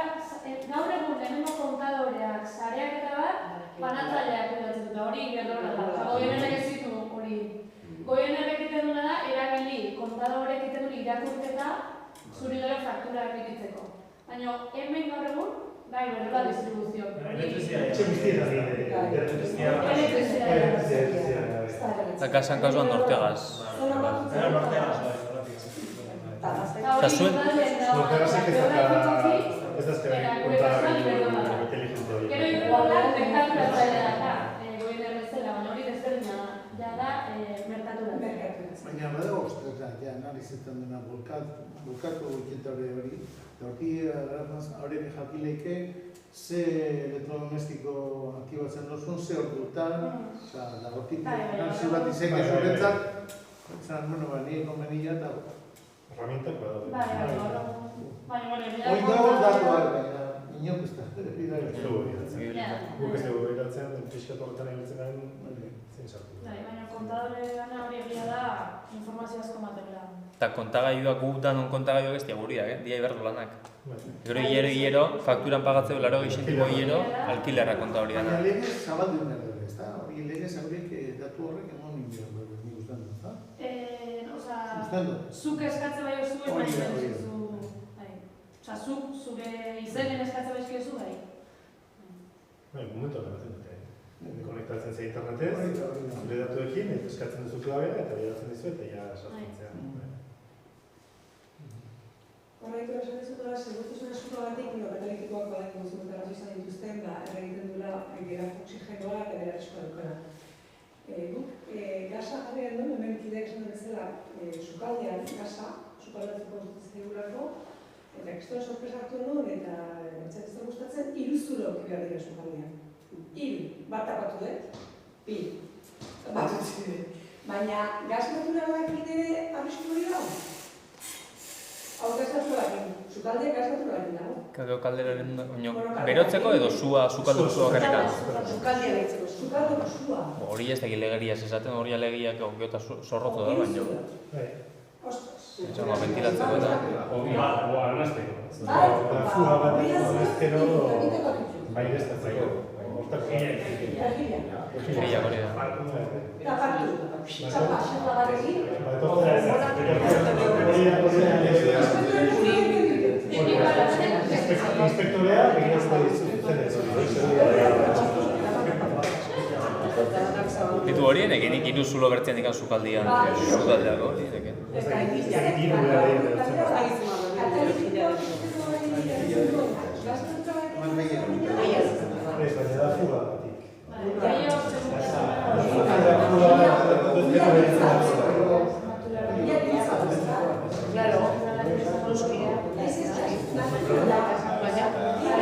gaur egun lehenengo kontadoreak, sareak eta bat, banatzaileak kudatzen dut, hori ibertroa da. Goienerrek ez ditu hori. Goienerrek egiten duna da, erabili, kontadorek egiten duen irakurketa, zuri gero fakturak egiteko. Baina hemen gaur egun, bai, berrela distribuzio. Eta kasan kasuan nortegaz. Eta zuen? Nortegazek ez dazkera kontagailu inteligente hori. Gero igualak merkaturatzailea da, goien errezela, baina hori desberdina da merkatu da. Baina badago ostretan, ja, analizetan dena bulkatu ekitare hori, eta hori jakileike ze elektrodomestiko aktibatzen duzun, ze ordutan, eta hortik analizi bat izan zuretzat, bueno, nire konbenila eta... Herramientak badaude. Hoi dago datuak, baina inok ez da, guk ez dugu iratzen, pixkat horretan egitzen garen, zein sartu. Baina kontadore gana hori egia da informazio asko materiala. Eta kontagailuak gu danon kontagailuak ez diaguriak, dia iberdu lanak. Gero hilero, fakturan pagatzeu 80 zentimo hilero, alkilerra konta hori dana. Baina legez zabaldu behar dut, ez da? Hori legez horiek datu horrek emon inbian dut, nik ustean dut, ez da? Zuk eskatze bai zuen nahi zu. Osa, zure izenen eskatze bai zu bai. Momentu aldatzen dute. Konektatzen ze internetez, zure datuekin, eskatzen duzu klabea eta bidaltzen dizu eta ja sartzen. Horretu esan dizutela, segurtasun eskutagatik metalitikoak badaik konsumentarazu izan dituzten, erregiten duela gerak oxigenoa eta gerak eskoa dukara. Guk gasa jarri gendun, hemen kideak esan bezala, sukaldean gasa, sukaldatzeko zegurako, eta ekstoa sorpresa hartu nuen eta ez gustatzen, 3 zuro behar dira sukaldean. 3, bat tapatu dut, 2, bat utzi. Baina gas natura bakite arrisku hori dago? Hau gaztaturakin, sukaldeak gaztaturakin dago. Kageo kalderaren berotzeko edo sukaldu zua karrika? Sukaldea behitzeko, sukaldeko zua. Hori ez dakit legeriaz esaten, hori alegiak geota zorrotu da, baina. Etxango ventilatzeko eta... Oa, anazteko. Fuga bat ezkero baireztatzeko. Gila hori da. Eta partu, txapa bat egin. Inspektorea begirezta dizutzen ez. Ditu horien, egenik 3 zulo bertzean ikan sukaldian, sukaldeako hori, Ez da,